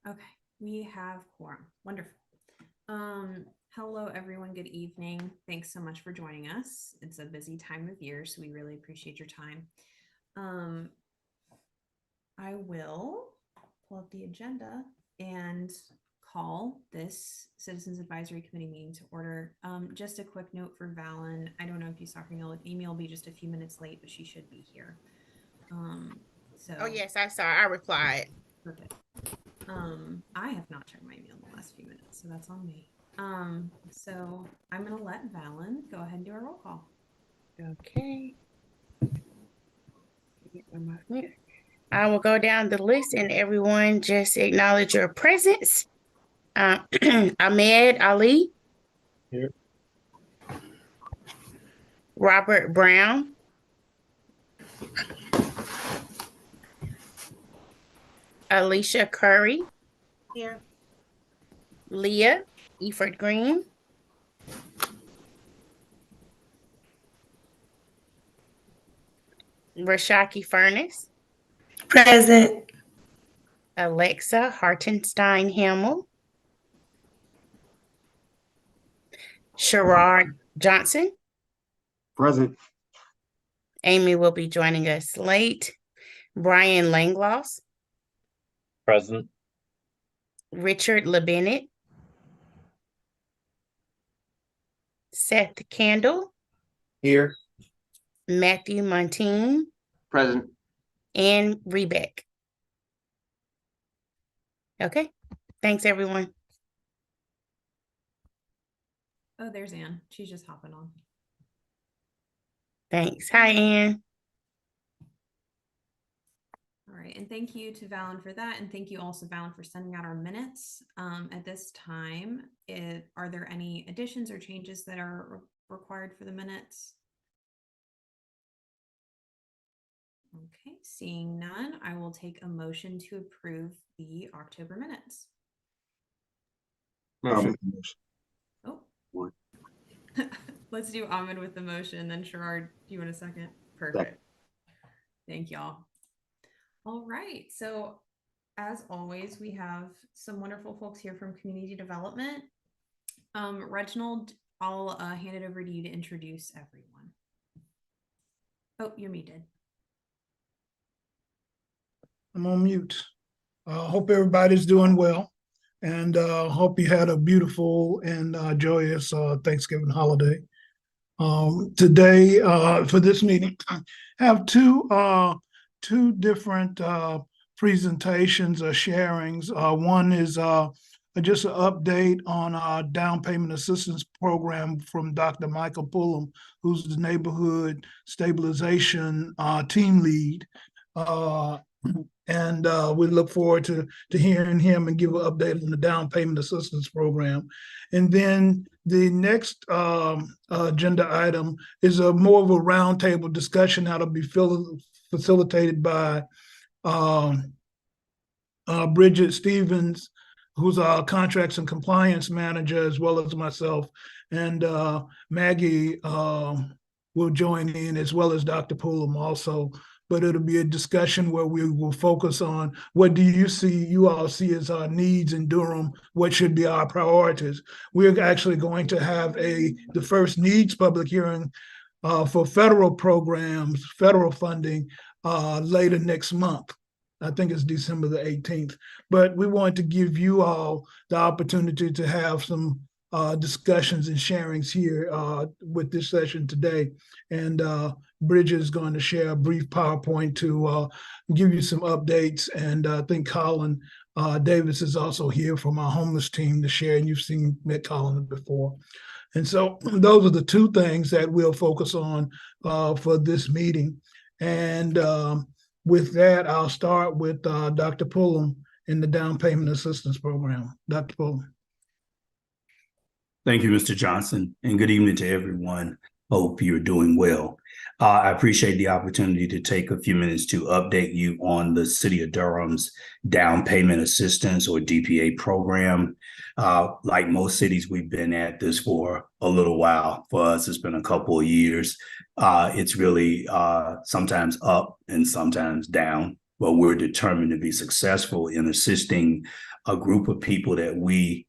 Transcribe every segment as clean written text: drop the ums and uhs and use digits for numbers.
Okay, we have quorum. Wonderful. Hello, everyone. Good evening. Thanks so much for joining us. It's a busy time of year, so we really appreciate your time. I will pull up the agenda and call this Citizens Advisory Committee meeting to order. Just a quick note for Valen. I don't know if you saw her email will be just a few minutes late, but she should be here. Oh yes, I saw. I replied. Perfect. I have not checked my email in the last few minutes, so that's on me. So I'm gonna let Valen go ahead and do a roll call. Okay. I will go down the list and everyone just acknowledge your presence. Ahmed Ali. Here. Robert Brown. Alicia Curry. Here. Leah Eford Green. Rashaki Furness. Present. Alexa Hartenstein Hamill. Sherrod Johnson. Present. Amy will be joining us late. Brian Langloss. Present. Richard LeBennett. Seth Candle. Here. Matthew Montine. Present. And Rebeck. Okay. Thanks, everyone. Oh, there's Anne. She's just hopping on. Thanks. Hi, Anne. All right. And thank you to Valen for that. And thank you also, Valen, for sending out our minutes. At this time, are there any additions or changes that are required for the minutes? Okay, seeing none, I will take a motion to approve the October minutes. Motion. Oh, One. Let's do Ahmed with the motion. Then Sherrod, do you want a second? Perfect. Thank y'all. All right. So as always, we have some wonderful folks here from community development. Reginald, I'll hand it over to you to introduce everyone. Oh, you're muted. I'm on mute. Hope everybody's doing well, and hope you had a beautiful and joyous Thanksgiving holiday. Today, for this meeting, I have two different presentations or sharings. One is just an update on our down payment assistance program from Dr. Michael Pullum, who's the neighborhood stabilization team lead. And we look forward to hearing him and give an update on the down payment assistance program. And then the next agenda item is more of a roundtable discussion that'll be facilitated by Bridget Stevens, who's our contracts and compliance manager, as well as myself. And Maggie will join in, as well as Dr. Pullum also. But it'll be a discussion where we will focus on what do you all see as our needs in Durham, what should be our priorities. We're actually going to have the first needs public hearing for federal programs, federal funding later next month. I think it's December the 18th. But we want to give you all the opportunity to have some discussions and sharings here with this session today. And Bridget is going to share a brief PowerPoint to give you some updates. And I think Colin Davis is also here from our homeless team to share, and you've met Colin before. And so those are the two things that we'll focus on for this meeting. And with that, I'll start with Dr. Pullum in the down payment assistance program. Dr. Pullum. Thank you, Mr. Johnson, and good evening to everyone. Hope you're doing well. I appreciate the opportunity to take a few minutes to update you on the City of Durham's down payment assistance or DPA program. Like most cities, we've been at this for a little while. For us, it's been a couple of years. It's really sometimes up and sometimes down. but we're determined to be successful in assisting a group of people that we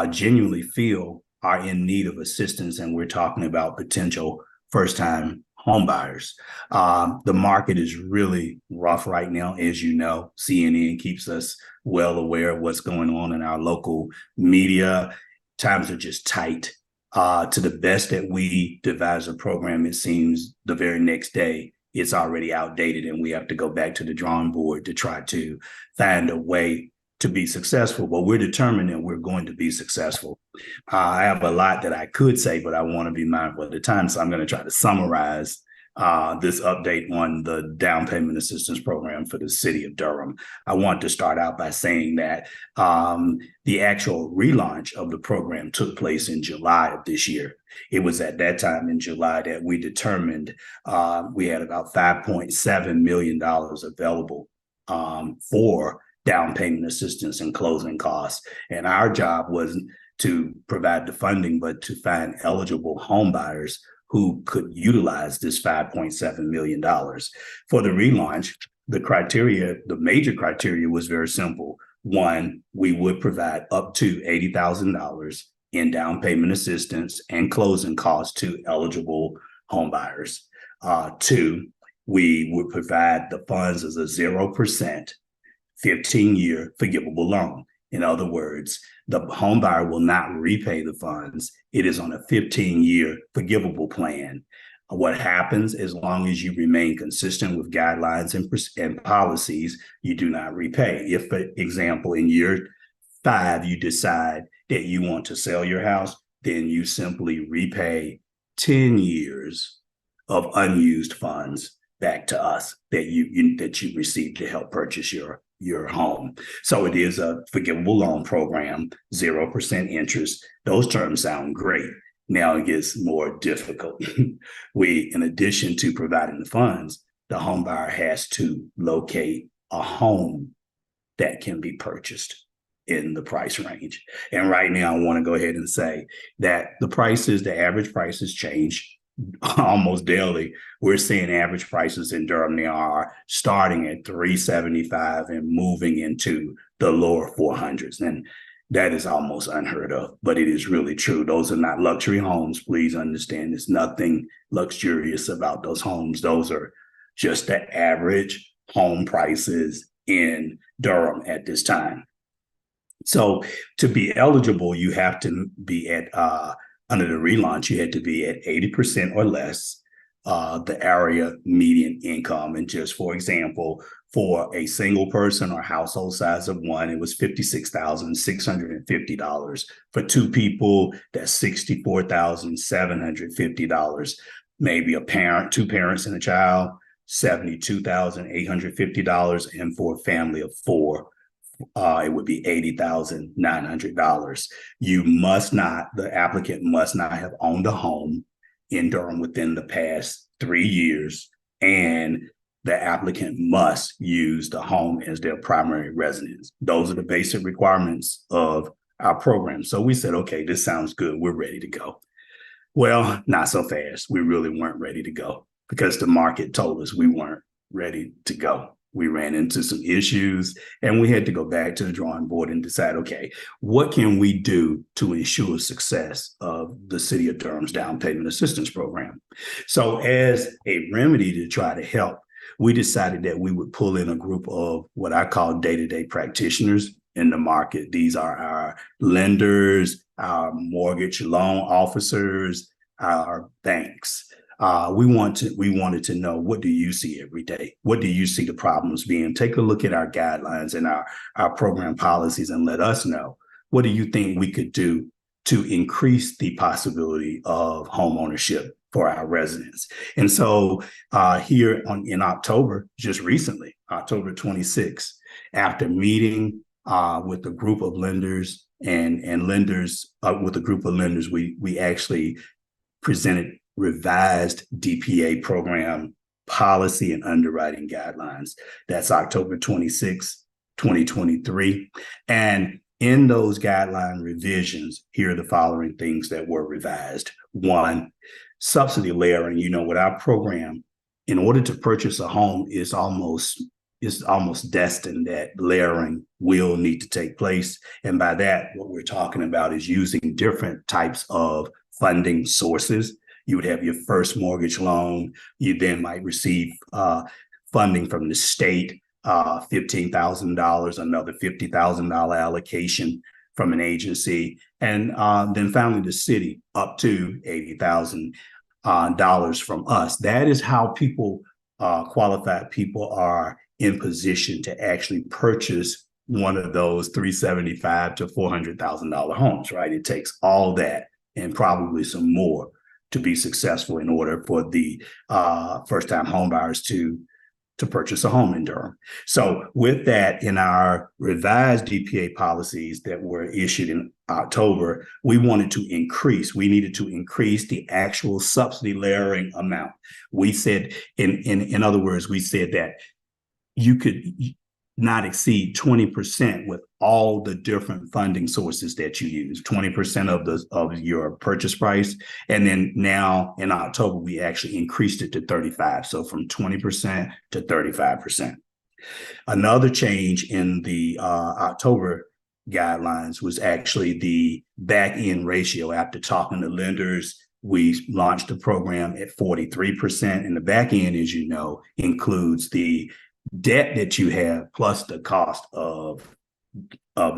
genuinely feel are in need of assistance. And we're talking about potential first-time homebuyers. The market is really rough right now. As you know, CNN keeps us well aware of what's going on in our local media. Times are just tight. To the best that we devise a program, it seems the very next day it's already outdated and we have to go back to the drawing board to try to find a way to be successful. But we're determined that we're going to be successful. I have a lot that I could say, but I want to be mindful of the time. So I'm going to try to summarize this update on the down payment assistance program for the city of Durham. I want to start out by saying that the actual relaunch of the program took place in July of this year. It was at that time in July that we determined we had about $5.7 million available for down payment assistance and closing costs. And our job wasn't to provide the funding, but to find eligible home buyers who could utilize this $5.7 million. For the relaunch, the major criteria was very simple. One, we would provide up to $80,000 in down payment assistance and closing costs to eligible home buyers. Two, we would provide the funds as a 0% 15-year forgivable loan. In other words, the home buyer will not repay the funds. It is on a 15-year forgivable plan. What happens, as long as you remain consistent with guidelines and policies, you do not repay. If, for example, in year 5, you decide that you want to sell your house, then you simply repay 10 years of unused funds back to us that you received to help purchase your home. So it is a forgivable loan program, 0% interest. Those terms sound great. Now it gets more difficult. In addition to providing the funds, the home buyer has to locate a home that can be purchased in the price range. And right now, I want to go ahead and say that the average prices change almost daily. We're seeing average prices in Durham now are starting at $375 and moving into the lower 400s. And that is almost unheard of, but it is really true. Those are not luxury homes. Please understand, there's nothing luxurious about those homes. Those are just the average home prices in Durham at this time. So to be eligible, you have to be at under the relaunch, you had to be at 80% or less the area median income. And just for example, for a single person or household size of one, it was $56,650. For two people, that's $64,750. Maybe two parents and a child, $72,850. And for a family of 4, it would be $80,900. The applicant must not have owned a home in Durham within the past 3 years, and the applicant must use the home as their primary residence. Those are the basic requirements of our program. So we said, okay, this sounds good. We're ready to go. Well, not so fast. We really weren't ready to go because the market told us we weren't ready to go. We ran into some issues and we had to go back to the drawing board and decide, okay, what can we do to ensure success of the City of Durham's down payment assistance program? So as a remedy to try to help, we decided that we would pull in a group of what I call day-to-day practitioners in the market. These are our lenders, our mortgage loan officers, our banks. We wanted to know, what do you see every day? What do you see the problems being? Take a look at our guidelines and our program policies and let us know, what do you think we could do to increase the possibility of home ownership for our residents? And so here in October, just recently, October 26th, after meeting with a group of lenders and lenders, we actually presented revised DPA program policy and underwriting guidelines. That's October 26, 2023. And in those guideline revisions, here are the following things that were revised. One, subsidy layering. With our program, in order to purchase a home, is almost it's almost destined that layering will need to take place. And by that, what we're talking about is using different types of funding sources. You would have your first mortgage loan. You then might receive funding from the state, $15,000, another $50,000 allocation from an agency, and then finally the city up to $80,000 from us. That is how people, qualified people, are in position to actually purchase one of those $375,000 to $400,000 homes, right? It takes all that and probably some more to be successful in order for the first-time homebuyers to purchase a home in Durham. So with that, in our revised DPA policies that were issued in October, we needed to increase the actual subsidy layering amount. We said, in other words, we said that you could not exceed 20% with all the different funding sources that you use, 20% of your purchase price. And then now in October, we actually increased it to 35%. So from 20% to 35%. Another change in the October guidelines was actually the back end ratio. After talking to lenders, we launched the program at 43%. And the back end, as you know, includes the debt that you have plus the cost of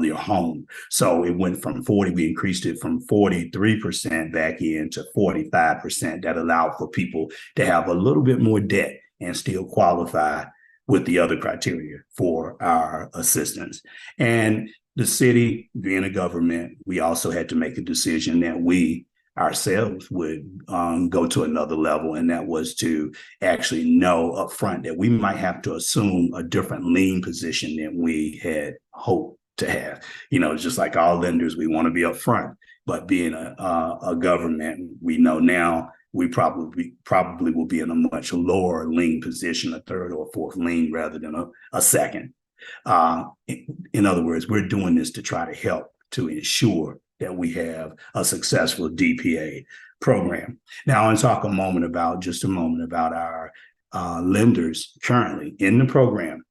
your home. So it went from 40, we increased it from 43% back in to 45%. That allowed for people to have a little bit more debt and still qualify with the other criteria for our assistance. And the city, being a government, we also had to make a decision that we ourselves would go to another level, and that was to actually know upfront that we might have to assume a different lien position than we had hoped to have. You know, just like all lenders, we want to be upfront, but being a government, we know now we probably will be in a much lower lien position, a third or fourth lien rather than a second. In other words, we're doing this to try to help to ensure that we have a successful DPA program. Now, I want to talk just a moment about our lenders currently in the program.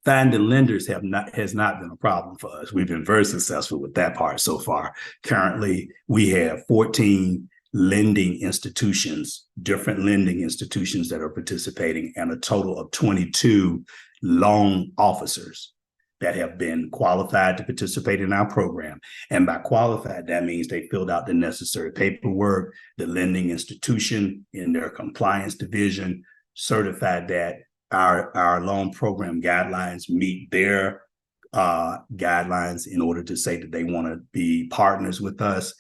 Finding lenders has not been a problem for us. We've been very successful with that part so far. Currently, we have 14 lending institutions, different lending institutions that are participating, and a total of 22 loan officers that have been qualified to participate in our program. And by qualified, that means they filled out the necessary paperwork. The lending institution in their compliance division certified that our loan program guidelines meet their guidelines in order to say that they want to be partners with us.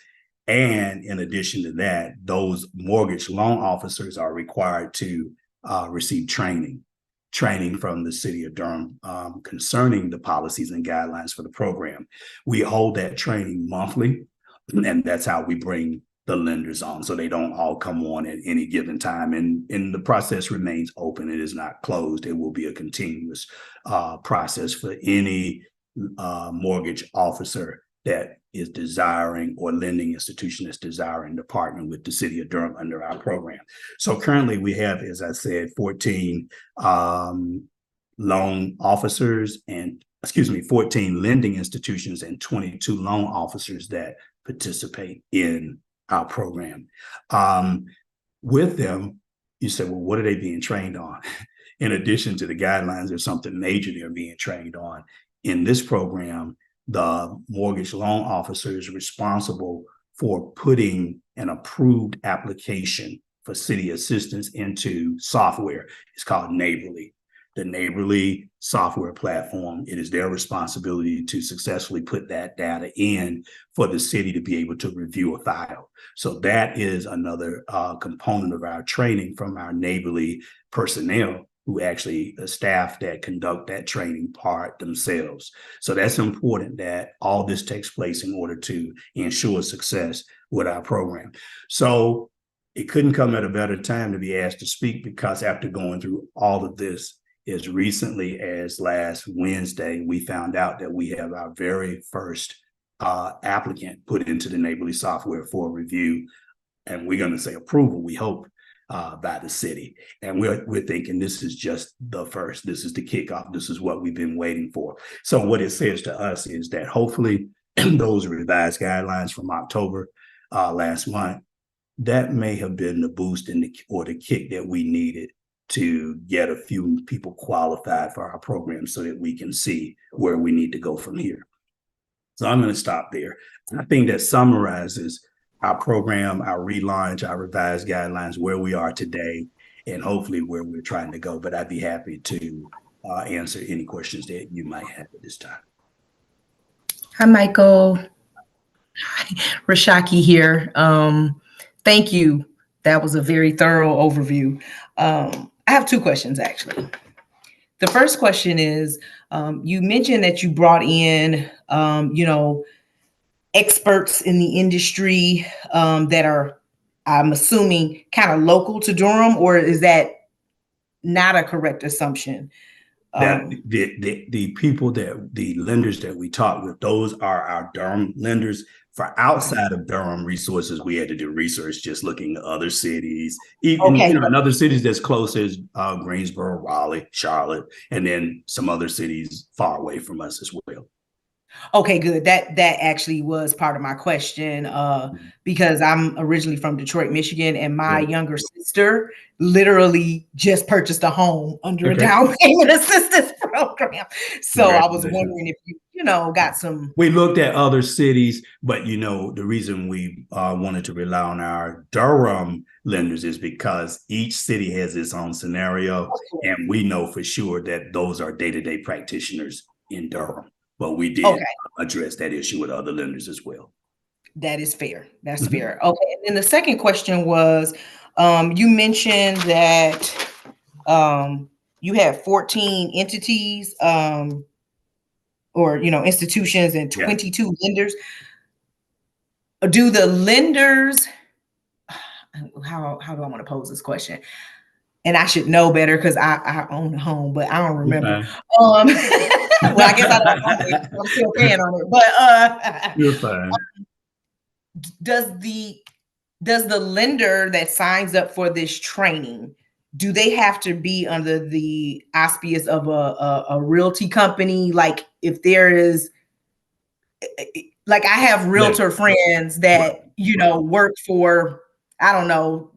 And in addition to that, those mortgage loan officers are required to receive training from the city of Durham concerning the policies and guidelines for the program. We hold that training monthly, and that's how we bring the lenders on, so they don't all come on at any given time. And the process remains open. It is not closed. It will be a continuous process for any mortgage officer that is desiring, or lending institution that's desiring to partner with the city of Durham under our program. So currently we have, as I said, 14 loan officers 14 lending institutions and 22 loan officers that participate in our program. With them, you say, well, what are they being trained on? In addition to the guidelines, there's something major they're being trained on. In this program, the mortgage loan officer is responsible for putting an approved application for city assistance into software. It's called Neighborly. The Neighborly software platform, it is their responsibility to successfully put that data in for the city to be able to review a file. So that is another component of our training from our Neighborly personnel, who actually staff that conduct that training part themselves. So that's important that all this takes place in order to ensure success with our program. So it couldn't come at a better time to be asked to speak, because after going through all of this, as recently as last Wednesday, we found out that we have our very first applicant put into the Neighborly software for review. And we're going to say approval, we hope, by the city. And we're thinking this is just the first, this is the kickoff, this is what we've been waiting for. So what it says to us is that hopefully those revised guidelines from October last month, that may have been the boost or the kick that we needed to get a few people qualified for our program so that we can see where we need to go from here. So I'm going to stop there. I think that summarizes our program, our relaunch, our revised guidelines, where we are today, and hopefully where we're trying to go. But I'd be happy to answer any questions that you might have at this time. Hi, Michael. Hi, Rashaki here. Thank you. That was a very thorough overview. I have two questions, actually. The first question is, you mentioned that you brought in, experts in the industry that are, I'm assuming, kind of local to Durham, or is that not a correct assumption? That the people the lenders that we talk with, those are our Durham lenders. For outside of Durham resources, we had to do research just looking at other cities, even in other cities that's close as Greensboro, Raleigh, Charlotte, and then some other cities far away from us as well. Okay, good. That actually was part of my question, because I'm originally from Detroit, Michigan, and my younger sister literally just purchased a home under a down payment assistance program. So I was wondering if you got some. We looked at other cities, but the reason we wanted to rely on our Durham lenders is because each city has its own scenario, and we know for sure that those are day-to-day practitioners in Durham. But we did address that issue with other lenders as well. That is fair. That's fair. Okay. And then the second question was, you mentioned that you have 14 entities or institutions and 22 lenders. Do the lenders, how do I want to pose this question? And I should know better because I own a home, but I don't remember. Well, I guess I don't. I'm still paying on it, but you're fine. Does the lender that signs up for this training, do they have to be under the auspice of a realty company? Like if there is, like I have realtor friends that work for, I don't know,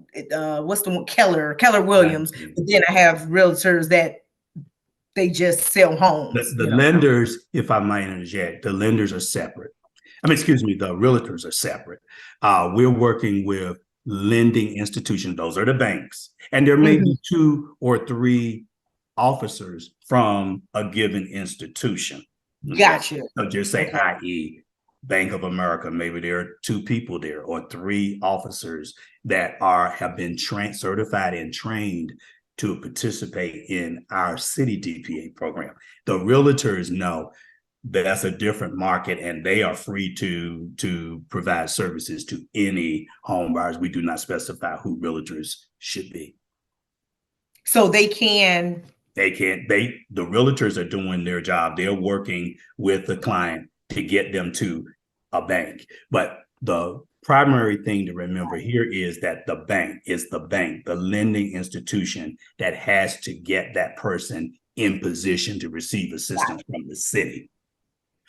what's the one, Keller Williams, but then I have realtors that they just sell homes. The lenders, if I might interject, the lenders are separate. The realtors are separate. We're working with lending institutions. Those are the banks. And there may be 2 or 3 officers from a given institution. Gotcha. So just say, i.e., Bank of America, maybe there are 2 people there or 3 officers that have been certified and trained to participate in our city DPA program. The realtors know that that's a different market, and they are free to provide services to any home buyers. We do not specify who realtors should be. So the realtors are doing their job. They're working with the client to get them to a bank. But the primary thing to remember here is that the bank, the lending institution that has to get that person in position to receive assistance from the city.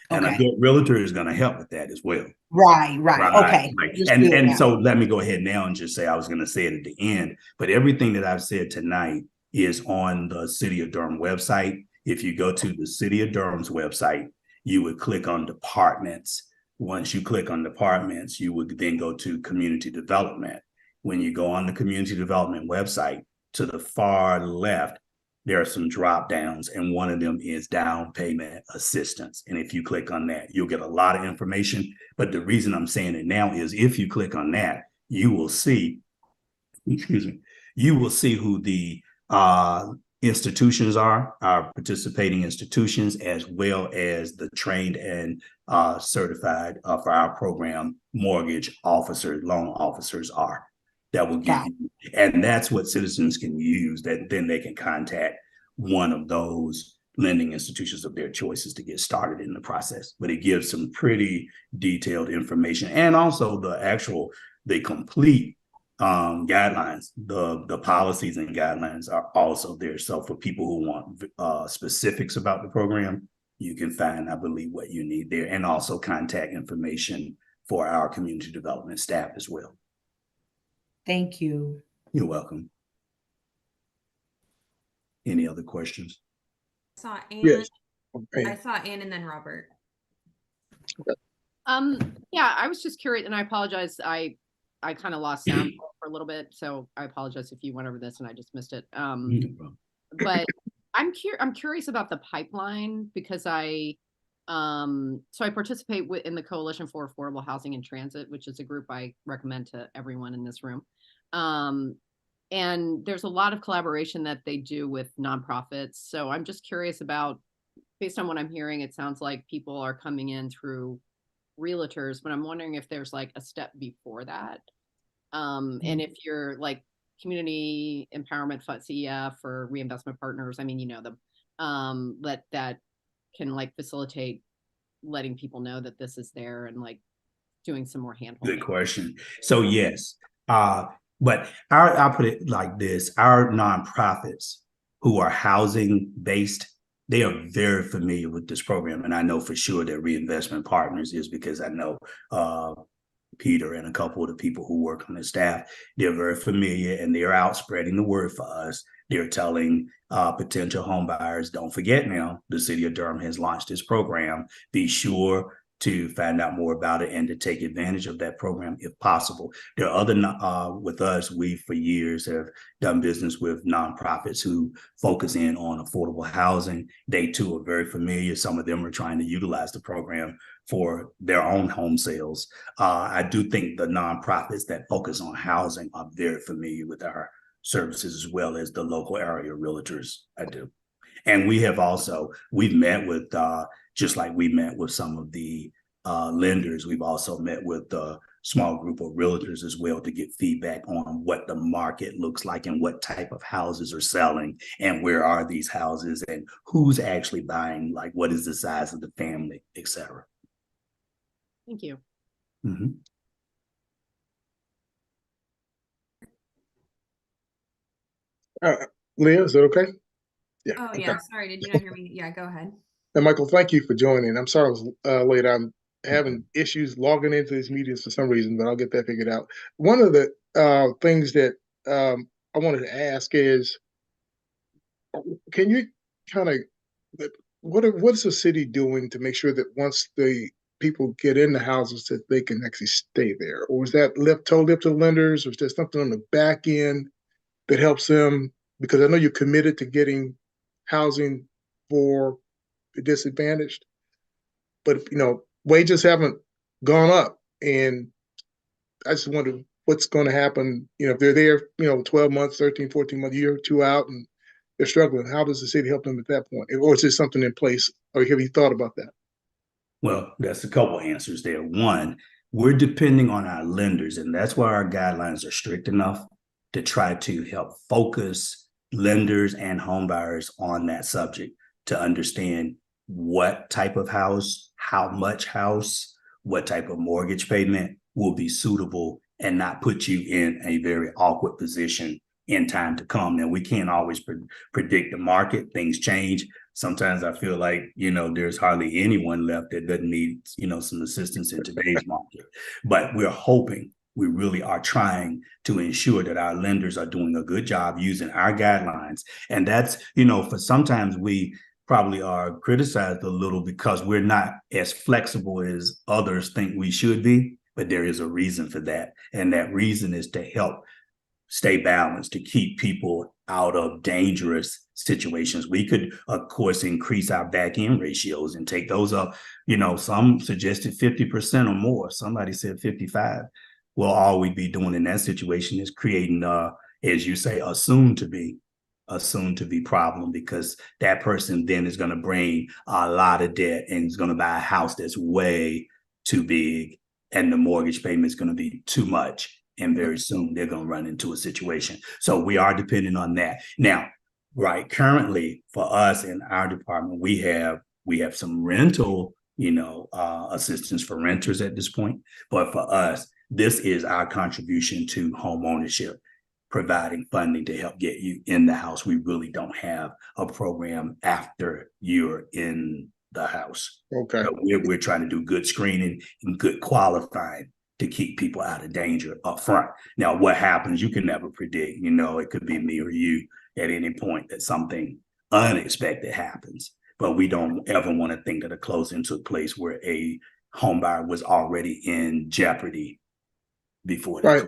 And a good realtor is going to help with that as well. Right. Okay. And so let me go ahead now and just say, I was going to say it at the end, but everything that I've said tonight is on the City of Durham website. If you go to the City of Durham's website, you would click on departments. Once you click on departments, you would then go to community development. When you go on the community development website, to the far left, there are some drop downs, and one of them is down payment assistance. And if you click on that, you'll get a lot of information. But the reason I'm saying it now is if you click on that, you will see who the institutions are, our participating institutions, as well as the trained and certified for our program mortgage officers, loan officers are. That will give you, and that's what citizens can use, that then they can contact one of those lending institutions of their choices to get started in the process. But it gives some pretty detailed information, and also the complete guidelines. The policies and guidelines are also there. So for people who want specifics about the program, you can find, I believe, what you need there, and also contact information for our community development staff as well. Thank you. You're welcome. Any other questions? I saw Ann. Yes. I saw Ann and then Robert. Yeah, I was just curious, and I apologize. I kind of lost sound for a little bit, so I apologize if you went over this and I just missed it. But I'm curious about the pipeline, because I participate in the Coalition for Affordable Housing and Transit, which is a group I recommend to everyone in this room. And there's a lot of collaboration that they do with nonprofits. So I'm just curious about, based on what I'm hearing, it sounds like people are coming in through realtors, but I'm wondering if there's like a step before that. And if you're like Community Empowerment Fund, CEF, or Reinvestment Partners, I mean, you know them, that can like facilitate letting people know that this is there and like doing some more hand-holding. Good question. So yes, but I'll put it like this: our nonprofits who are housing based, they are very familiar with this program, and I know for sure that Reinvestment Partners is, because I know Peter and a couple of the people who work on the staff. They're very familiar, and they're out spreading the word for us. They're telling potential home buyers, don't forget now, the city of Durham has launched this program. Be sure to find out more about it and to take advantage of that program if possible. There are other, with us, we for years have done business with nonprofits who focus in on affordable housing. They too are very familiar. Some of them are trying to utilize the program for their own home sales. I do think the nonprofits that focus on housing are very familiar with our services, as well as the local area realtors. I do. And we have also, we've met with, just like we met with some of the lenders, we've also met with a small group of realtors as well to get feedback on what the market looks like and what type of houses are selling and where are these houses and who's actually buying, like what is the size of the family, et cetera. Thank you. Mm-hmm. Leah, is that okay? Yeah. Oh, okay. yeah. Sorry. Did you not hear me? Yeah, go ahead. And Michael, thank you for joining. I'm sorry I was late. I'm having issues logging into these meetings for some reason, but I'll get that figured out. One of the things that I wanted to ask is, can you kind of, what's the city doing to make sure that once the people get in the houses that they can actually stay there? Or is that totally up to the lenders, or is there something on the back end that helps them? Because I know you're committed to getting housing for the disadvantaged, but wages haven't gone up, and I just wonder what's going to happen. If they're there, 12 months, 13, 14 months, a year or two out, and they're struggling. How does the city help them at that point? Or is there something in place? Or have you thought about that? Well, that's a couple answers there. One, we're depending on our lenders, and that's why our guidelines are strict enough to try to help focus lenders and home buyers on that subject, to understand what type of house, how much house, what type of mortgage payment will be suitable and not put you in a very awkward position in time to come. Now, we can't always predict the market. Things change. Sometimes I feel like, there's hardly anyone left that doesn't need, some assistance in today's market. But we're hoping, we really are trying to ensure that our lenders are doing a good job using our guidelines. And that's, for sometimes we probably are criticized a little because we're not as flexible as others think we should be, but there is a reason for that. And that reason is to help stay balanced, to keep people out of dangerous situations. We could, of course, increase our back end ratios and take those up. Some suggested 50% or more. Somebody said 55. Well, all we'd be doing in that situation is creating, as you say, a soon to be problem, because that person then is going to bring a lot of debt and is going to buy a house that's way too big, and the mortgage payment is going to be too much. And very soon they're going to run into a situation. So we are depending on that. Now, right, currently for us in our department, we have some rental, assistance for renters at this point. But for us, this is our contribution to home ownership, providing funding to help get you in the house. We really don't have a program after you're in the house. Okay. So we're trying to do good screening and good qualifying to keep people out of danger up front. Now, what happens, you can never predict. You know, it could be me or you at any point that something unexpected happens. But we don't ever want to think that a closing took place where a home buyer was already in jeopardy before. Right.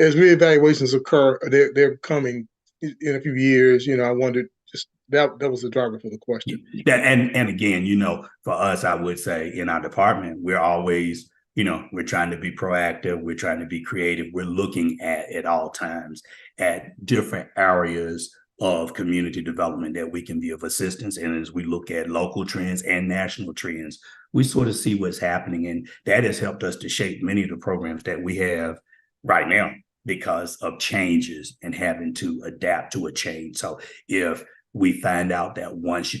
As reevaluations occur, they're coming in a few years. You know, I wondered just that was the driver for the question. And again, you know, for us, I would say in our department, we're always, you know, we're trying to be proactive. We're trying to be creative. We're looking at all times at different areas of community development that we can be of assistance. And as we look at local trends and national trends, we sort of see what's happening. And that has helped us to shape many of the programs that we have right now because of changes and having to adapt to a change. So if we find out that once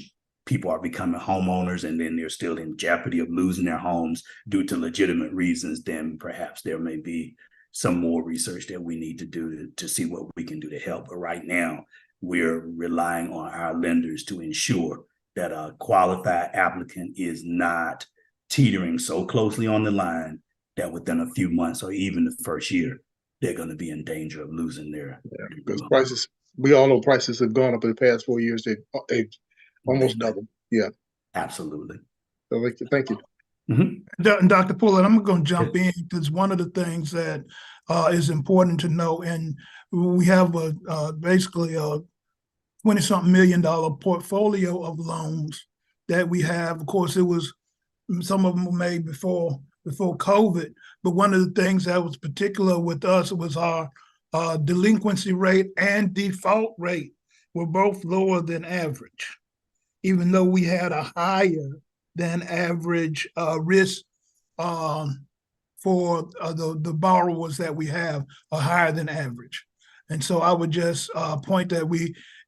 people are becoming homeowners and then they're still in jeopardy of losing their homes due to legitimate reasons, then perhaps there may be some more research that we need to do to see what we can do to help. But right now, we're relying on our lenders to ensure that a qualified applicant is not teetering so closely on the line that within a few months or even the first year, they're going to be in danger of losing their. Because prices, we all know prices have gone up in the past 4 years. They've almost doubled. Yeah. Absolutely. So thank you. And Dr. Pullen, I'm going to jump in because one of the things that is important to know, and we have basically a $20-something million portfolio of loans that we have. Of course, it was some of them were made before COVID, but one of the things that was particular with us was our delinquency rate and default rate were both lower than average, even though we had a higher than average risk for the borrowers that we have are higher than average. And so I would just point that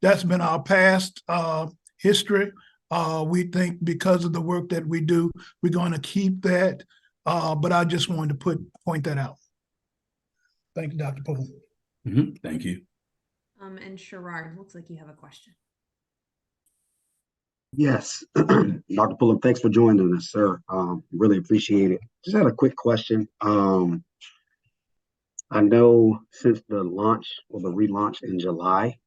that's been our past history. We think because of the work that we do, we're going to keep that. But I just wanted to point that out. Thank you, Dr. Pullen. Thank you. And Sherrard, looks like you have a question. Yes, Dr. Pullen, thanks for joining us, sir. Really appreciate it. Just had a quick question. I know since the launch or the relaunch in July,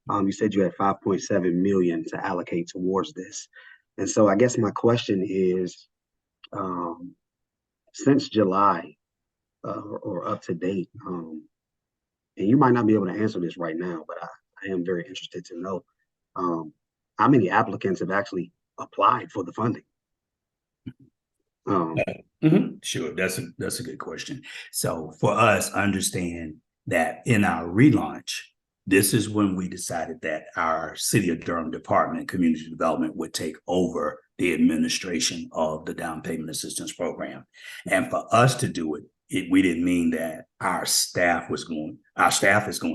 you said you had 5.7 million to allocate towards this. And so I guess my question is, since July or up to date, and you might not be able to answer this right now, but I am very interested to know how many applicants have actually applied for the funding? Sure, that's a good question. So for us, understand that in our relaunch, this is when we decided that our City of Durham Department of Community Development would take over the administration of the down payment assistance program. And for us to do it, we didn't mean that our staff is going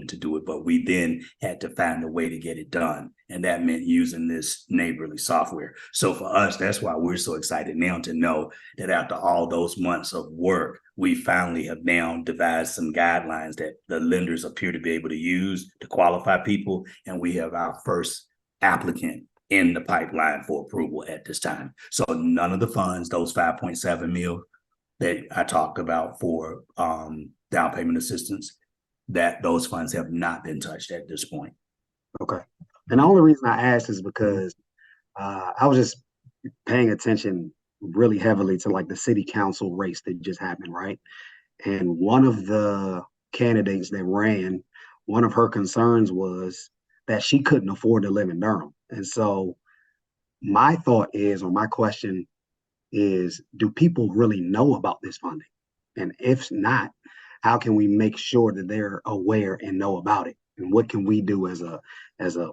to do it, but we then had to find a way to get it done. And that meant using this neighborly software. So for us, that's why we're so excited now to know that after all those months of work, we finally have now devised some guidelines that the lenders appear to be able to use to qualify people. And we have our first applicant in the pipeline for approval at this time. So none of the funds, those 5.7 mil that I talked about for down payment assistance, that those funds have not been touched at this point. Okay. And the only reason I asked is because I was just paying attention really heavily to like the city council race that just happened, right? And one of the candidates that ran, one of her concerns was that she couldn't afford to live in Durham. And so my thought is, or my question is, do people really know about this funding? And if not, how can we make sure that they're aware and know about it? And what can we do as a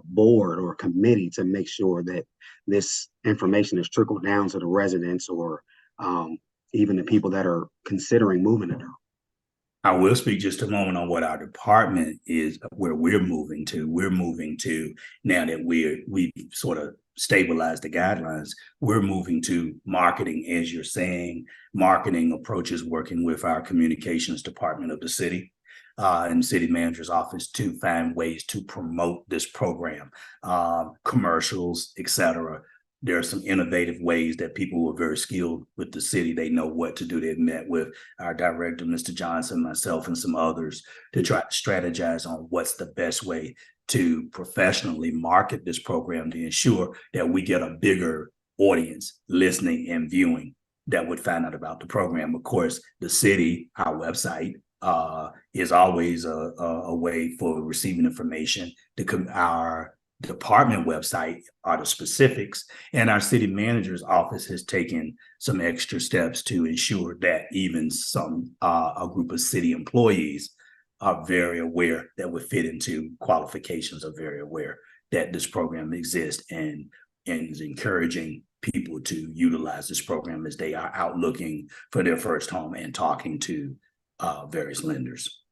board or committee to make sure that this information is trickled down to the residents or even the people that are considering moving to Durham? I will speak just a moment on what our department is, where we're moving to. We're moving to now that we've sort of stabilize the guidelines, we're moving to marketing, as you're saying, marketing approaches, working with our communications department of the city and city manager's office to find ways to promote this program, commercials, etc. There are some innovative ways that people who are very skilled with the city, they know what to do. They've met with our director, Mr. Johnson, myself, and some others to try to strategize on what's the best way to professionally market this program to ensure that we get a bigger audience listening and viewing that would find out about the program. Of course, the city, our website, is always a way for receiving information. Our department website are the specifics, and our city manager's office has taken some extra steps to ensure that even a group of city employees are very aware that would fit into qualifications, are very aware that this program exists, and is encouraging people to utilize this program as they are out looking for their first home and talking to various lenders.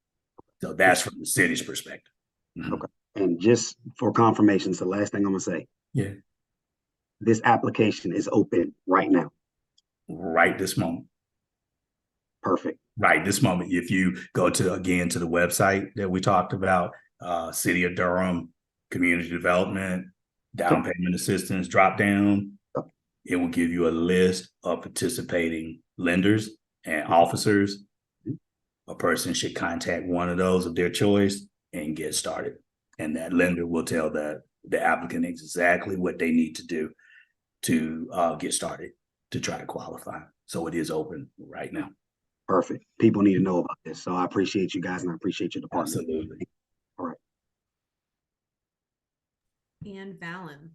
So that's from the city's perspective. Okay. And just for confirmation, it's the last thing I'm gonna say. Yeah. This application is open right now. Right this moment. Perfect. Right this moment. If you go to the website that we talked about, City of Durham, Community Development, Down Payment Assistance drop down, it will give you a list of participating lenders and officers. A person should contact one of those of their choice and get started. And that lender will tell the applicant exactly what they need to do to get started to try to qualify. So it is open right now. Perfect. People need to know about this. So I appreciate you guys, and I appreciate your department. Absolutely. All right. And Valen.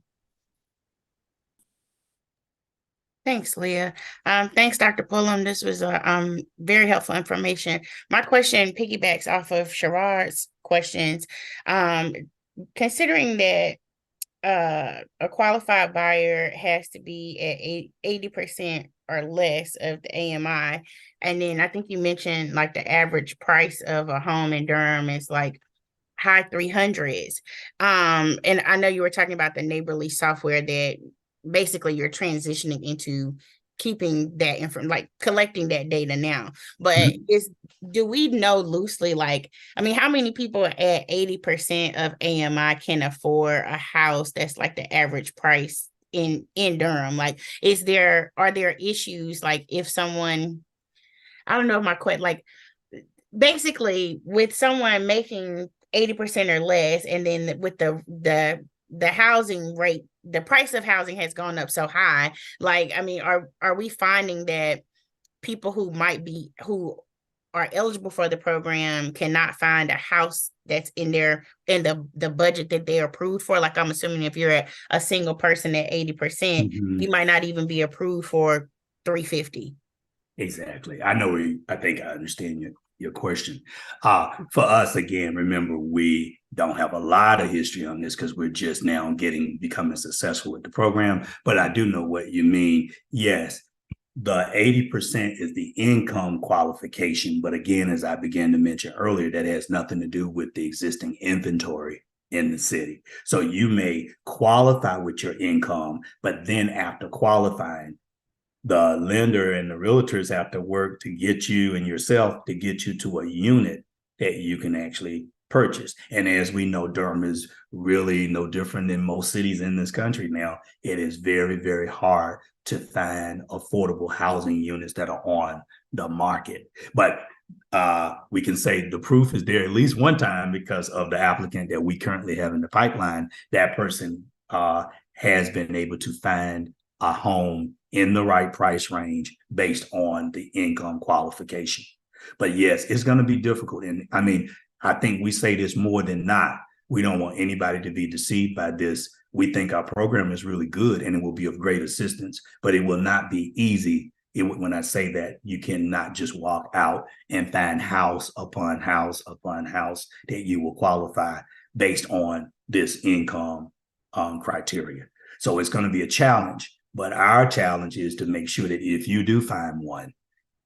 Thanks, Leah. Thanks, Dr. Pullum. This was very helpful information. My question piggybacks off of Sherrod's questions. Considering that a qualified buyer has to be at 80% or less of the AMI, and then I think you mentioned like the average price of a home in Durham is like high 300s. And I know you were talking about the neighborly software that basically you're transitioning into keeping that like collecting that data now. But do we know loosely, like, I mean, how many people at 80% of AMI can afford a house that's like the average price in Durham? Like, are there issues, like if someone, I don't know if my question, like basically with someone making 80% or less, and then with the housing rate, the price of housing has gone up so high. Like, I mean, are we finding that people who are eligible for the program cannot find a house that's in the budget that they're approved for? Like, I'm assuming if you're a single person at 80%, you might not even be approved for $350. Exactly. I think I understand your question. For us, again, remember, we don't have a lot of history on this because we're just now becoming successful with the program. But I do know what you mean. Yes, the 80% is the income qualification. But again, as I began to mention earlier, that has nothing to do with the existing inventory in the city. So you may qualify with your income, but then after qualifying, the lender and the realtors have to work to get you and yourself to get you to a unit that you can actually purchase. And as we know, Durham is really no different than most cities in this country now. It is very, very hard to find affordable housing units that are on the market. But we can say the proof is there at least one time because of the applicant that we currently have in the pipeline. That person has been able to find a home in the right price range based on the income qualification. But yes, it's going to be difficult. And I mean, I think we say this more than not. We don't want anybody to be deceived by this. We think our program is really good and it will be of great assistance, but it will not be easy. When I say that, you cannot just walk out and find house upon house upon house that you will qualify based on this income criteria. So it's going to be a challenge. But our challenge is to make sure that if you do find one,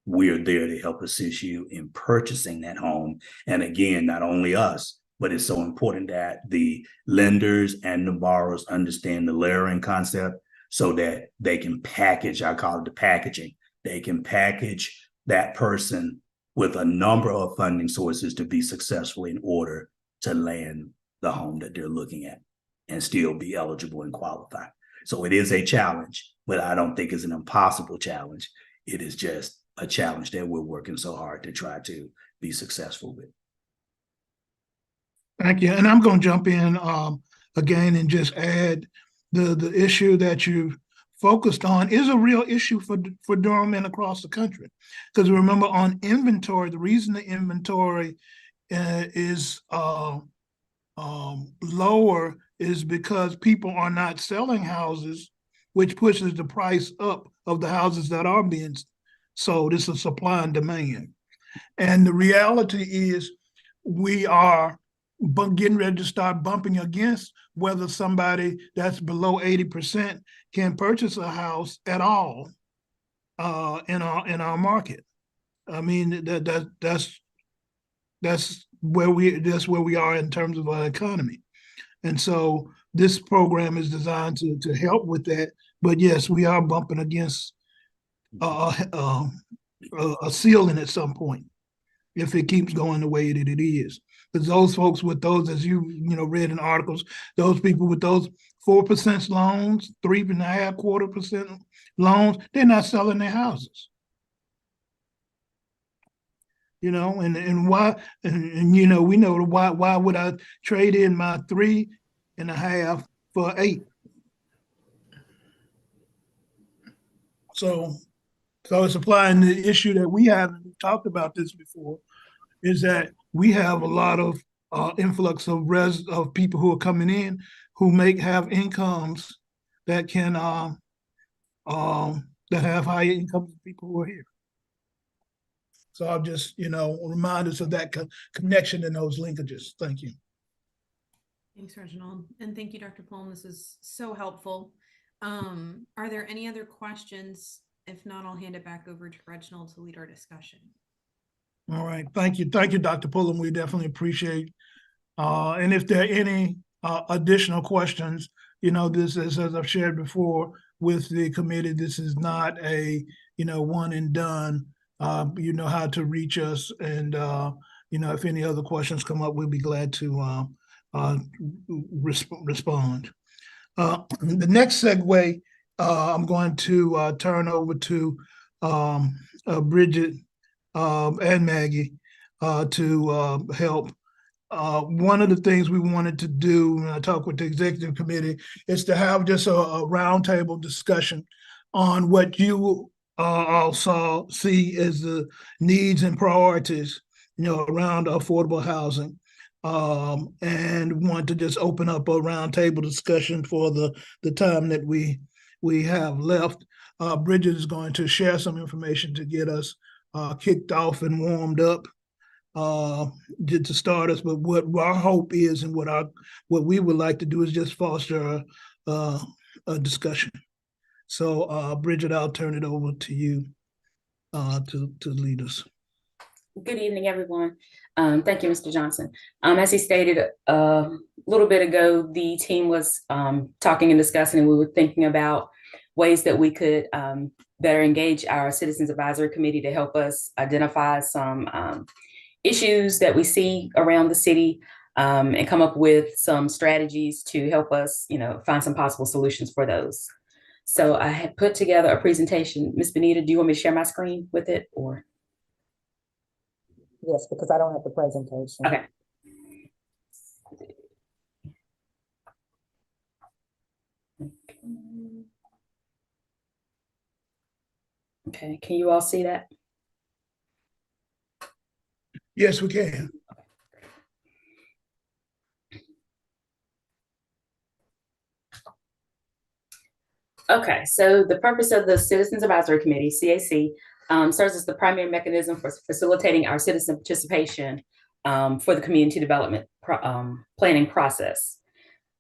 we're there to help assist you in purchasing that home. And again, not only us, but but it's so important that the lenders and the borrowers understand the layering concept so that they can package, I call it the packaging. They can package that person with a number of funding sources to be successful in order to land the home that they're looking at and still be eligible and qualified. So it is a challenge, but I don't think it's an impossible challenge. It is just a challenge that we're working so hard to try to be successful with. Thank you. And I'm going to jump in again and just add the issue that you focused on is a real issue for Durham and across the country. Because remember, on inventory, the reason the inventory is lower is because people are not selling houses, which pushes the price up of the houses that are being sold. It's a supply and demand. And the reality is we are getting ready to start bumping against whether somebody that's below 80% can purchase a house at all in our market. I mean, that's where we are in terms of our economy. And so this program is designed to help with that. But yes, we are bumping against a ceiling at some point if it keeps going the way that it is. Because those folks with those, as you read in articles, those people with those 4% loans, 3.25% loans, they're not selling their houses. And why? And we know why would I trade in my 3.5 for 8? So it's applying the issue that we have talked about this before, is that we have a lot of influx of people who are coming in who have incomes that can that have higher incomes than people who are here. So I'll just remind us of that connection and those linkages. Thank you. Thanks, Reginald, and thank you, Dr. Pullum. This is so helpful. Are there any other questions? If not, I'll hand it back over to Reginald to lead our discussion. All right. Thank you, Dr. Pullum. We definitely appreciate. And if there are any additional questions, this is, as I've shared before with the committee, this is not a one and done. You know how to reach us, and if any other questions come up, we'll be glad to respond. The next segue, I'm going to turn over to Bridget and Maggie to help. One of the things we wanted to do when I talked with the executive committee is to have just a roundtable discussion on what you also see as the needs and priorities, around affordable housing. And want to just open up a roundtable discussion for the time that we have left. Bridget is going to share some information to get us kicked off and warmed up to start us. But what our hope is, and what we would like to do, is just foster a discussion. So, Bridget, I'll turn it over to you to lead us. Good evening, everyone. Thank you, Mr. Johnson. As he stated a little bit ago, the team was talking and discussing, and we were thinking about ways that we could better engage our Citizens Advisory Committee to help us identify some issues that we see around the city and come up with some strategies to help us, find some possible solutions for those. So I had put together a presentation. Ms. Benita, do you want me to share my screen with it, or? Yes, because I don't have the presentation. Okay. Okay, can you all see that? Yes, we can. Okay, so the purpose of the Citizens Advisory Committee, CAC, serves as the primary mechanism for facilitating our citizen participation for the community development planning process.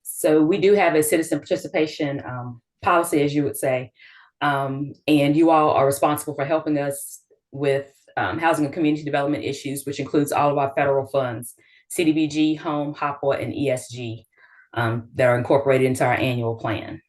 So we do have a citizen participation policy, as you would say, and you all are responsible for helping us with housing and community development issues, which includes all of our federal funds. CDBG, Home, HOPWA, and ESG that are incorporated into our annual plan.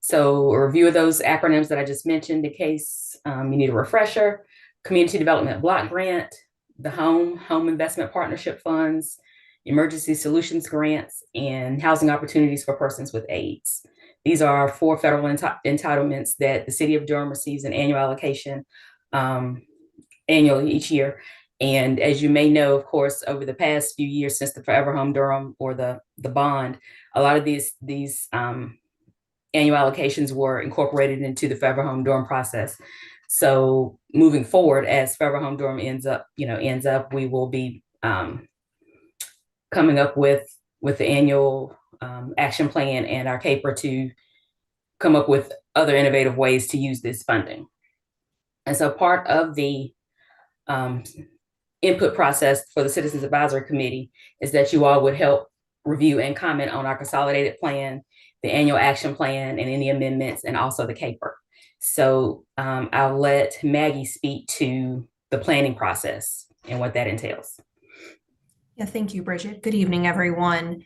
So a review of those acronyms that I just mentioned in case you need a refresher: Community Development Block Grant, the Home Investment Partnership Funds, Emergency Solutions Grants, and Housing Opportunities for Persons with AIDS. These are 4 federal entitlements that the City of Durham receives an annual allocation annually each year. And as you may know, of course, over the past few years since the Forever Home Durham or the bond, a lot of these annual allocations were incorporated into the Forever Home Durham process. So moving forward, as Forever Home Durham ends up, we will be coming up with the annual action plan and our CAPER to come up with other innovative ways to use this funding. And so part of the input process for the Citizens Advisory Committee is that you all would help review and comment on our consolidated plan, the annual action plan, and any amendments, and also the CAPER. So I'll let Maggie speak to the planning process and what that entails. Yeah, thank you, Bridget. Good evening, everyone.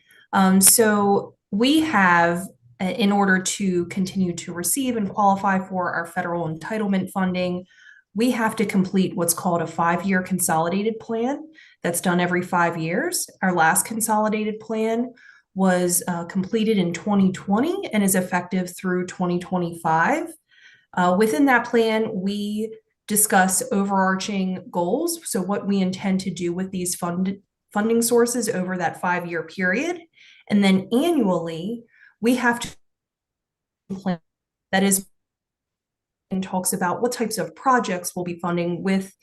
So we have, in order to continue to receive and qualify for our federal entitlement funding, we have to complete what's called a 5-year consolidated plan that's done every 5 years. Our last consolidated plan was completed in 2020 and is effective through 2025. Within that plan, we discuss overarching goals. So what we intend to do with these funding sources over that 5-year period. And then annually, we have to plan that is and talks about what types of projects we'll be funding with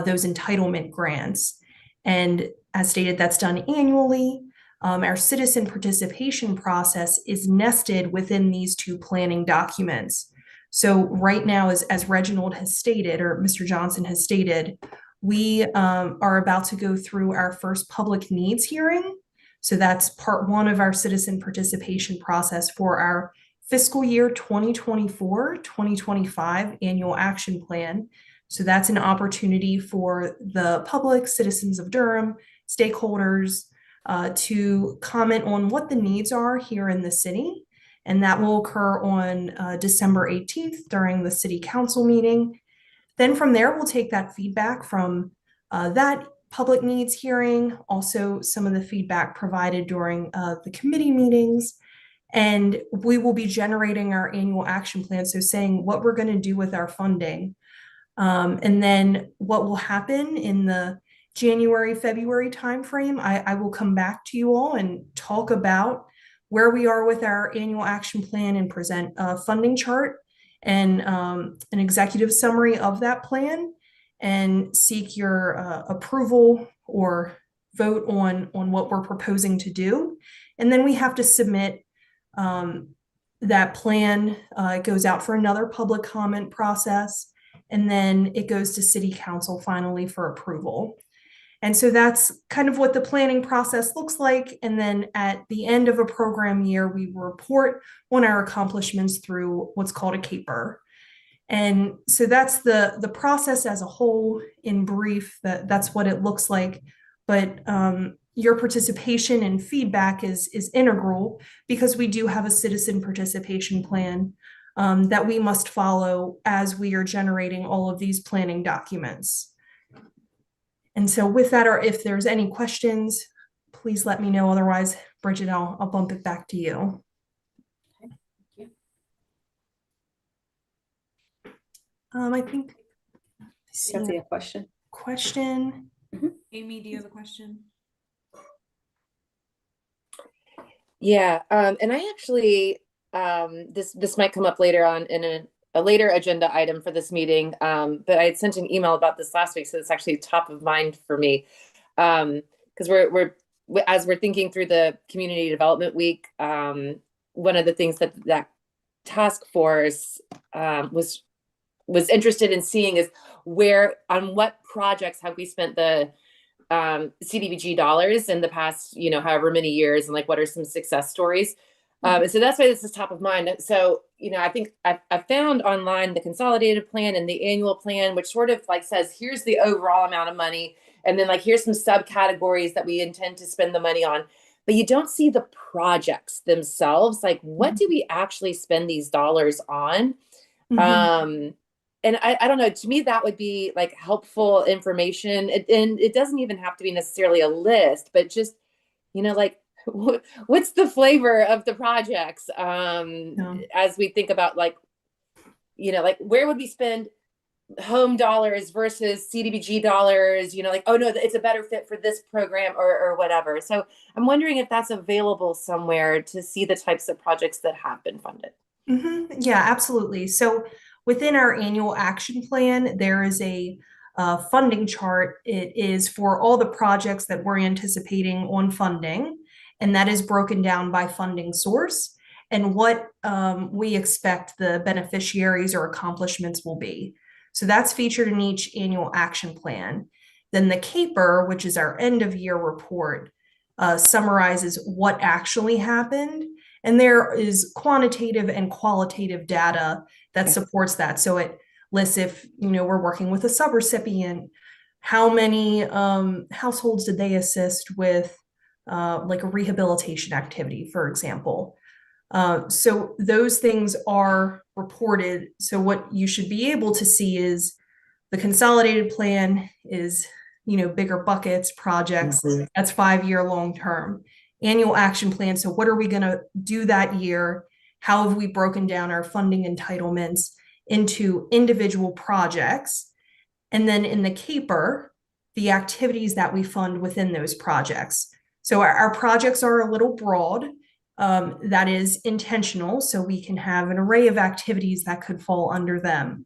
those entitlement grants. And as stated, that's done annually. Our citizen participation process is nested within these 2 planning documents. So right now, as Reginald has stated, or Mr. Johnson has stated, we are about to go through our first public needs hearing. So that's part 1 of our citizen participation process for our fiscal year 2024-2025 annual action plan. So that's an opportunity for the public, citizens of Durham, stakeholders, to comment on what the needs are here in the city. And that will occur on December 18th during the city council meeting. Then from there, we'll take that feedback from that public needs hearing, also some of the feedback provided during the committee meetings, and we will be generating our annual action plan, so saying what we're going to do with our funding. And then what will happen in the January, February timeframe, I will come back to you all and talk about where we are with our annual action plan and present a funding chart and an executive summary of that plan and seek your approval or vote on what we're proposing to do. And then we have to submit that plan. It goes out for another public comment process, and then it goes to City Council finally for approval. And so that's kind of what the planning process looks like. And then at the end of a program year, we report on our accomplishments through what's called a CAPER. And so that's the process as a whole in brief. That's what it looks like. But your participation and feedback is integral, because we do have a citizen participation plan that we must follow as we are generating all of these planning documents. And so with that, or if there's any questions, please let me know. Otherwise, Bridget, I'll bump it back to you. Okay, thank you. I think. Cynthia, a question? Question. Amy, do you have a question? Yeah, and I actually, this might come up later on in a later agenda item for this meeting, but I had sent an email about this last week, so it's actually top of mind for me, because as we're thinking through the Community Development Week, one of the things that task force was interested in seeing is on what projects have we spent the CDBG dollars in the past, however many years, and like what are some success stories. And so that's why this is top of mind. So, I think I found online the consolidated plan and the annual plan, which sort of like says, here's the overall amount of money. And then like, here's some subcategories that we intend to spend the money on. But you don't see the projects themselves. Like, what do we actually spend these dollars on? And I don't know, to me, that would be like helpful information. And it doesn't even have to be necessarily a list, but just, you know, like, what's the flavor of the projects? As we think about like, you know, like, where would we spend home dollars versus CDBG dollars, you know, like, oh no, it's a better fit for this program or whatever. So I'm wondering if that's available somewhere to see the types of projects that have been funded. Yeah, absolutely. So within our annual action plan, there is a funding chart. It is for all the projects that we're anticipating on funding, and that is broken down by funding source and what we expect the beneficiaries or accomplishments will be. So that's featured in each annual action plan. Then the CAPER, which is our end of year report, summarizes what actually happened. And there is quantitative and qualitative data that supports that. So it lists if, you know, we're working with a subrecipient, how many households did they assist with like a rehabilitation activity, for example. So those things are reported. So what you should be able to see is the consolidated plan is, you know, bigger buckets, projects, that's 5-year long-term. Annual action plan, so what are we going to do that year? How have we broken down our funding entitlements into individual projects? And then in the CAPER, the activities that we fund within those projects. So our projects are a little broad. That is intentional, so we can have an array of activities that could fall under them.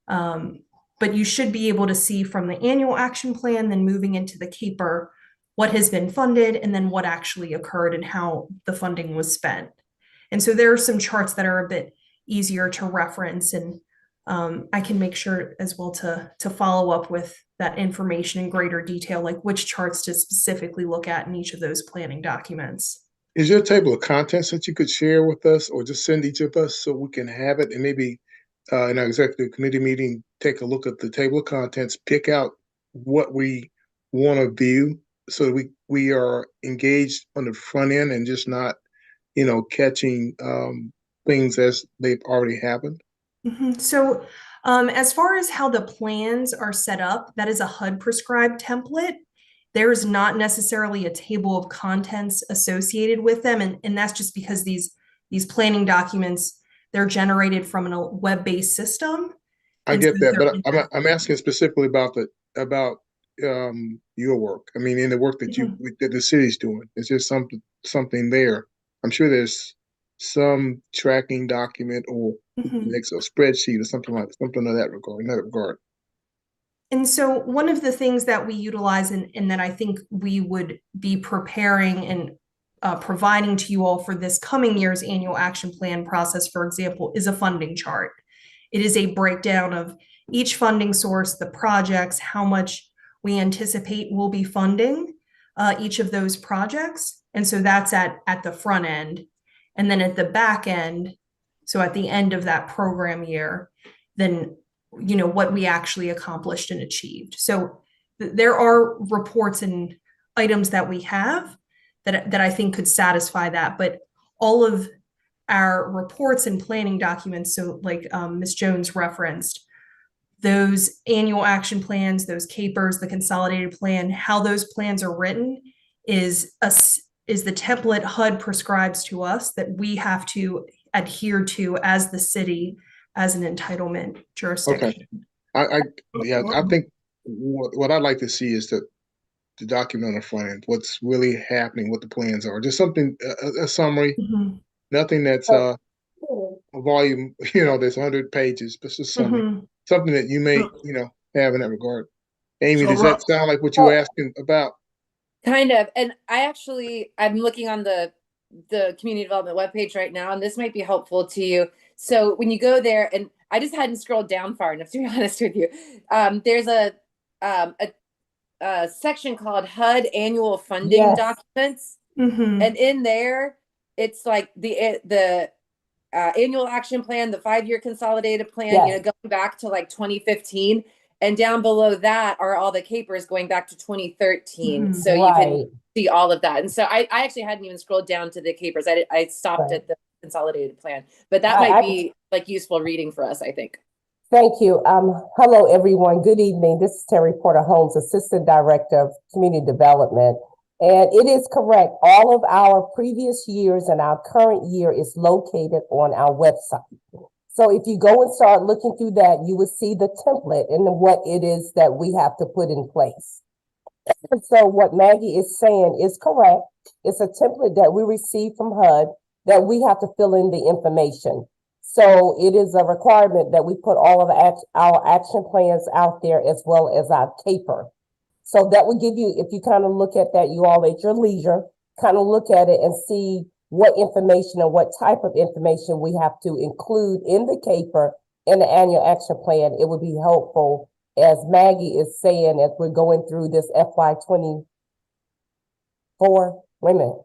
But you should be able to see from the annual action plan, then moving into the CAPER, what has been funded and then what actually occurred and how the funding was spent. And so there are some charts that are a bit easier to reference, and I can make sure as well to follow up with that information in greater detail, like which charts to specifically look at in each of those planning documents. Is there a table of contents that you could share with us or just send each of us so we can have it, and maybe in our executive committee meeting, take a look at the table of contents, pick out what we want to view so that we are engaged on the front end and just not, you know, catching things as they've already happened? So as far as how the plans are set up, that is a HUD prescribed template. There's not necessarily a table of contents associated with them. And that's just because these planning documents, they're generated from a web-based system. I get that, but I'm asking specifically about your work. I mean, in the work that that the city's doing, is there something there? I'm sure there's some tracking document or next a spreadsheet or something of that regard. In that regard. And so one of the things that we utilize and that I think we would be preparing and providing to you all for this coming year's annual action plan process, for example, is a funding chart. It is a breakdown of each funding source, the projects, how much we anticipate will be funding each of those projects. And so that's at the front end. And then at the back end, so at the end of that program year, then, you know, what we actually accomplished and achieved. So there are reports and items that we have that I think could satisfy that, but all of our reports and planning documents, so like Ms. Jones referenced, those annual action plans, those CAPERs, the consolidated plan, how those plans are written is the template HUD prescribes to us that we have to adhere to as the city, as an entitlement jurisdiction. Okay. I think what I'd like to see is the document on the front end, what's really happening, what the plans are, just something, a summary, nothing that's a volume, you know, that's 100 pages, but just something that you may, you know, have in that regard. Amy, does that sound like what you were asking about? Kind of. And I'm looking on the community development webpage right now, and this might be helpful to you. So when you go there, and I just hadn't scrolled down far enough to be honest with you, there's a section called HUD annual funding documents. And in there, it's like the annual action plan, the 5-year consolidated plan, you know, going back to like 2015. And down below that are all the capers going back to 2013. Mhm. So you Right. can see all of that. And so I actually hadn't even scrolled down to the capers. I stopped Right. at the consolidated plan, but that I- might I- be like useful reading for us, I think. Thank you. Hello, everyone. Good evening. This is Terry Porter Holmes, Assistant Director of Community Development. And it is correct. All of our previous years and our current year is located on our website. So if you go and start looking through that, you will see the template and what it is that we have to put in place. So what Maggie is saying is correct. It's a template that we receive from HUD that we have to fill in the information. So it is a requirement that we put all of our action plans out there as well as our caper. So that would give you, if you kind of look at that, you all at your leisure, kind of look at it and see what information and what type of information we have to include in the caper in the annual action plan. It would be helpful, as Maggie is saying, as we're going through this FY24. Wait a minute.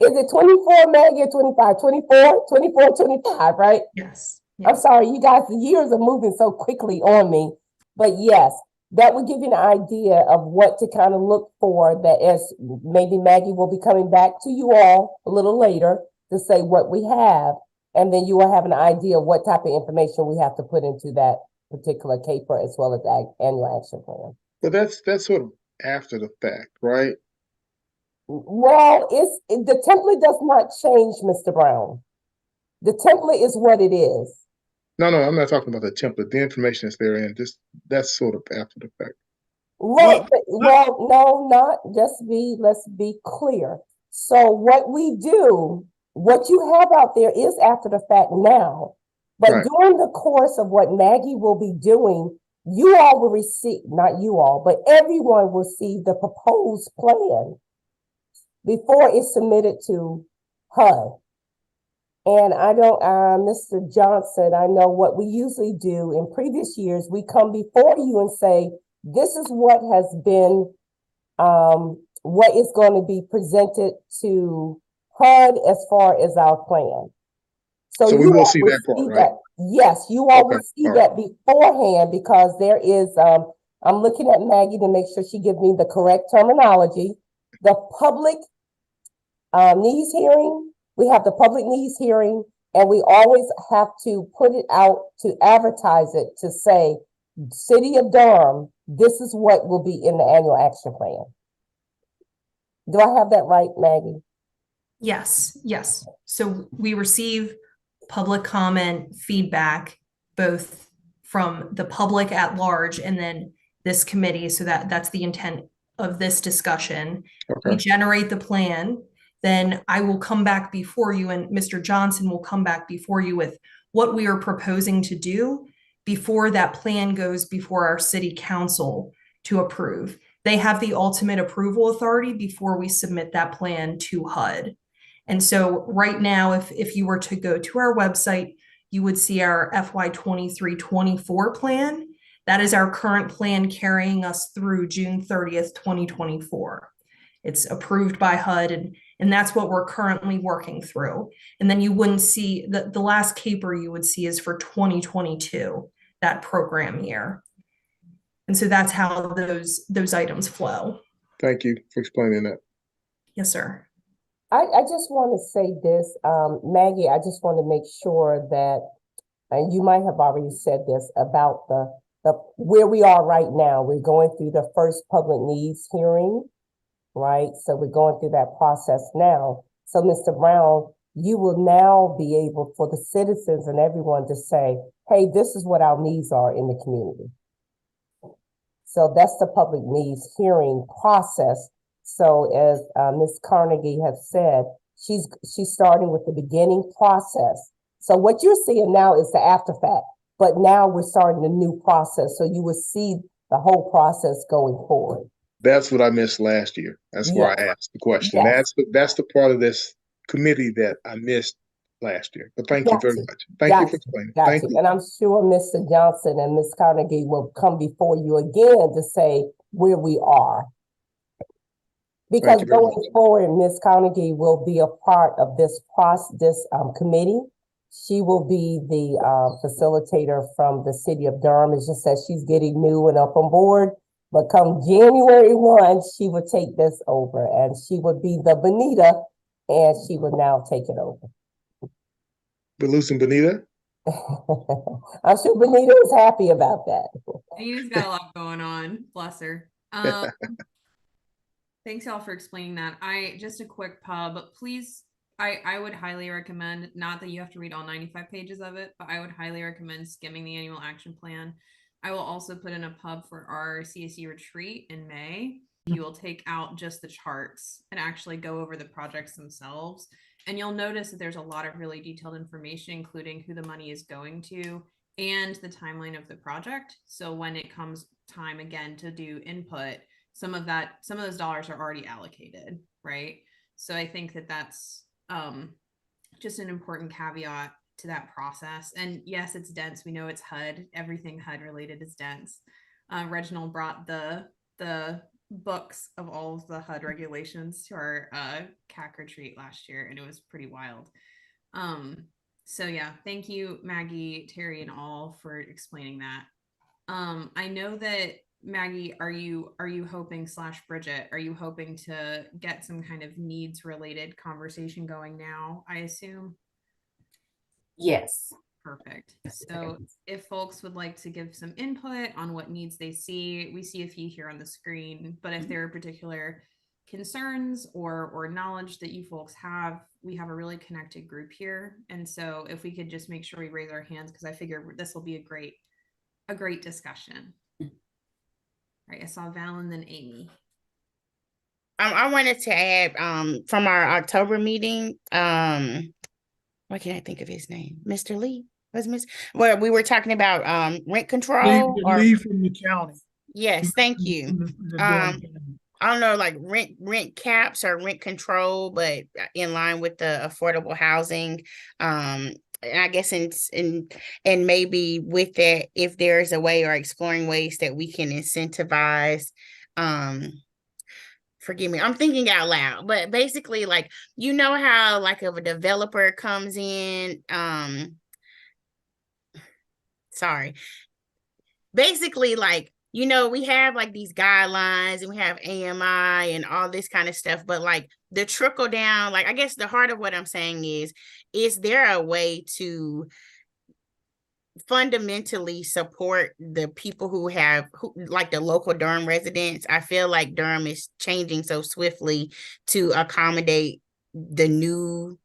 Is it 24, Maggie, or 25? 24, 24, 25, right? Yes. I'm sorry, you guys, the years are moving so quickly on me. But yes, that would give you an idea of what to kind of look for, that as maybe Maggie will be coming back to you all a little later to say what we have. And then you will have an idea of what type of information we have to put into that particular caper as well as the annual action plan. But that's sort of after the fact, right? Well, the template does not change, Mr. Brown. The template is what it is. No, I'm not talking about the template. The information that's therein, that's sort of after the fact. Right. Well, no, let's be clear. So what we do, what you have out there is after the fact now, but Right. during the course of what Maggie will be doing, you all will receive, not you all, but everyone will see the proposed plan before it's submitted to HUD. And I don't, Mr. Johnson, I know what we usually do in previous years, we come before you and say, this is what has been, what is going to be presented to HUD as far as our plan. So we you will all see that part, right? Yes, you all will Okay, see all that beforehand, because there is, I'm looking at Maggie to make sure she gives me the correct terminology. The public needs hearing, we have the public needs hearing, and we always have to put it out to advertise it to say, City of Durham, this is what will be in the annual action plan. Do I have that right, Maggie? Yes, yes. So we receive public comment feedback, both from the public at large and then this committee. So that's the intent of this discussion. We Okay. generate the plan, then I will come back before you, and Mr. Johnson will come back before you with what we are proposing to do before that plan goes before our city council to approve. They have the ultimate approval authority before we submit that plan to HUD. And so right now, if you were to go to our website, you would see our FY23-24 plan. That is our current plan carrying us through June 30th, 2024. It's approved by HUD, and that's what we're currently working through. And then you wouldn't see, the last caper you would see is for 2022, that program year. And so that's how those items flow. Thank you for explaining that. Yes, sir. I just want to say this, Maggie, I just want to make sure that, and you might have already said this about the where we are right now. We're going through the first public needs hearing, right? So we're going through that process now. So Mr. Brown, you will now be able for the citizens and everyone to say, hey, this is what our needs are in the community. So that's the public needs hearing process. So as Ms. Carnegie has said, she's starting with the beginning process. So what you're seeing now is the after fact, but now we're starting a new process. So you will see the whole process going forward. That's what I missed last year. That's why I Yes. asked the question. Yes. That's the part of this committee that I missed last year. But thank you Got very you. much. Thank you for explaining. Got Thank you. you. And I'm sure Mr. Johnson and Ms. Carnegie will come before you again to say where we are. Because you very going forward, Ms. Carnegie will be a part of this committee. She will be the facilitator from the city of Durham. It's just that she's getting new and up on board. But come January 1, she would take this over, and she would be the Benita, and she would now take it over. We're losing Benita. I'm sure Benita is happy about that. Benita's got a lot going on, bless her. Thanks y'all for explaining that. Just a quick pub, please. I would highly recommend, not that you have to read all 95 pages of it, but I would highly recommend skimming the annual action plan. I will also put in a pub for our CSU retreat in May. You will take out just the charts and actually go over the projects themselves. And you'll notice that there's a lot of really detailed information, including who the money is going to and the timeline of the project. So when it comes time again to do input, some of those dollars are already allocated, right? So I think that that's just an important caveat to that process. And yes, it's dense. We know it's HUD. Everything HUD related is dense. Reginald brought the books of all of the HUD regulations to our CAC retreat last year, and it was pretty wild. So yeah, thank you, Maggie, Terry, and all for explaining that. I know that Maggie, are you hoping / Bridget, are you hoping to get some kind of needs related conversation going now, I assume? Yes. Perfect. So if folks would like to give some input on what needs they see, we see a few here on the screen, but if there are particular concerns or knowledge that you folks have, we have a really connected group here. And so if we could just make sure we raise our hands, because I figure this will be a great discussion. All right, I saw Val and then Amy. I wanted to add from our October meeting, why can't I think of his name? Mr. Lee? Where we were talking about rent control. Lee from the county. Yes, thank you. I don't know, like rent caps or rent control, but in line with the affordable housing. And I guess and maybe with that, if there's a way or exploring ways that we can incentivize, forgive me, I'm thinking out loud, but basically, like, you know how like if a developer comes in, basically, like, you know, we have like these guidelines and we have AMI and all this kind of stuff, but like the trickle down, like, I guess the heart of what I'm saying is there a way to fundamentally support the people who like the local Durham residents? I feel like Durham is changing so swiftly to accommodate the new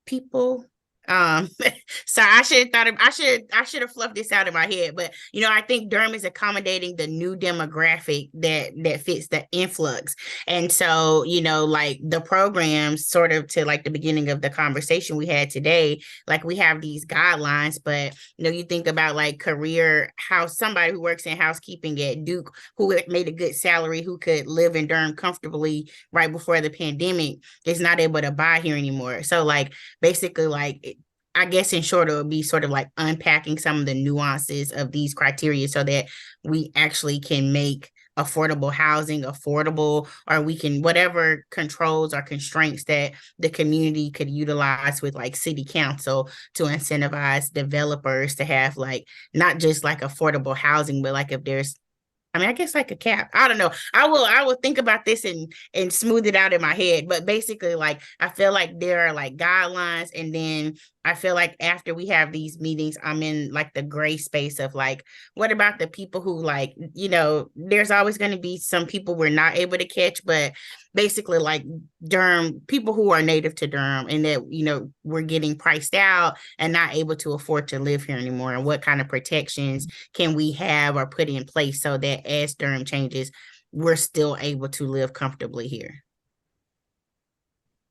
people. So I should have fluffed this out in my head, but you know, I think Durham is accommodating the new demographic that fits the influx. And so, you know, like the programs, sort of to like the beginning of the conversation we had today, like we have these guidelines, but you know, you think about like somebody who works in housekeeping at Duke, who made a good salary, who could live in Durham comfortably right before the pandemic, is not able to buy here anymore. So like basically, like, I guess in short, it would be sort of like unpacking some of the nuances of these criteria so that we actually can make affordable housing affordable, or we can, whatever controls or constraints that the community could utilize with like city council to incentivize developers to have like not just like affordable housing, but like if there's, I mean, I guess like a cap. I don't know. I will think about this and smooth it out in my head. But basically, like, I feel like there are like guidelines, and then I feel like after we have these meetings, I'm in like the gray space of like, what about the people who, like, you know, there's always going to be some people we're not able to catch, but basically like Durham, people who are native to Durham, and that, you know, we're getting priced out and not able to afford to live here anymore. And what kind of protections can we have or put in place so that as Durham changes, we're still able to live comfortably here?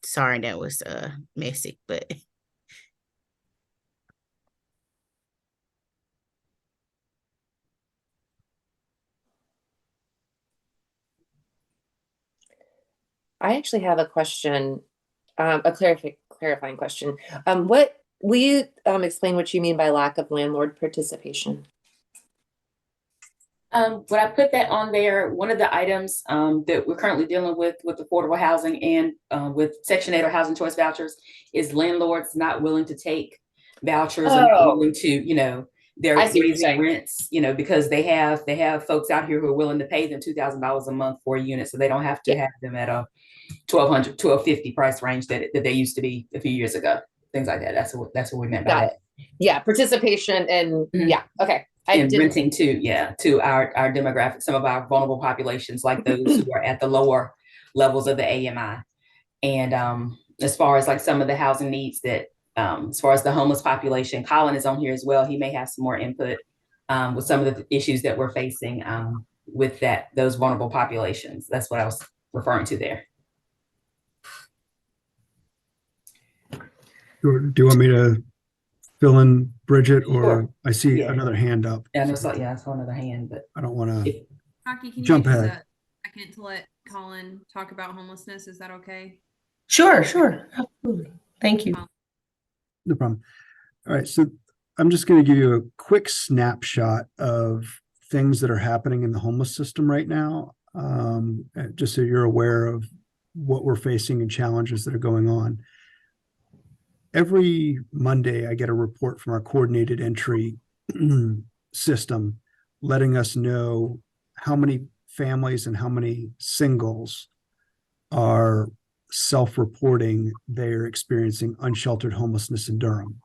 Sorry, that was messy, but I actually have a question, a clarifying question. What will you explain what you mean by lack of landlord participation? When I put that on there, one of the items that we're currently dealing with affordable housing and with Section 8 or housing choice vouchers is landlords not willing to take vouchers and Oh. willing to, they're I see what you're raising saying. rents, because they have folks out here who are willing to pay them $2,000 a month for a unit, so they don't have to have them at a $1,200, $1,250 price range that they used to be a few years ago. Things like that. That's what we meant by Got that. it. Yeah, participation and Mhm. yeah, okay. And renting to our demographic, some of our vulnerable populations, like those who are at the lower levels of the AMI. And as far as like some of the housing needs that, as far as the homeless population, Colin is on here as well. He may have some more input with some of the issues that we're facing with those vulnerable populations. That's what I was referring to there. Do you want me to fill in, Bridget, or Sure. I see Yeah. another hand up? Yeah, I saw another hand, but I don't want to Rocky, can you jump give us ahead. a second to let Colin talk about homelessness? Is that okay? Sure, absolutely. Thank you. No problem. All right, so I'm just going to give you a quick snapshot of things that are happening in the homeless system right now, just so you're aware of what we're facing and challenges that are going on. Every Monday, I get a report from our coordinated entry system letting us know how many families and how many singles are self-reporting they're experiencing unsheltered homelessness in Durham.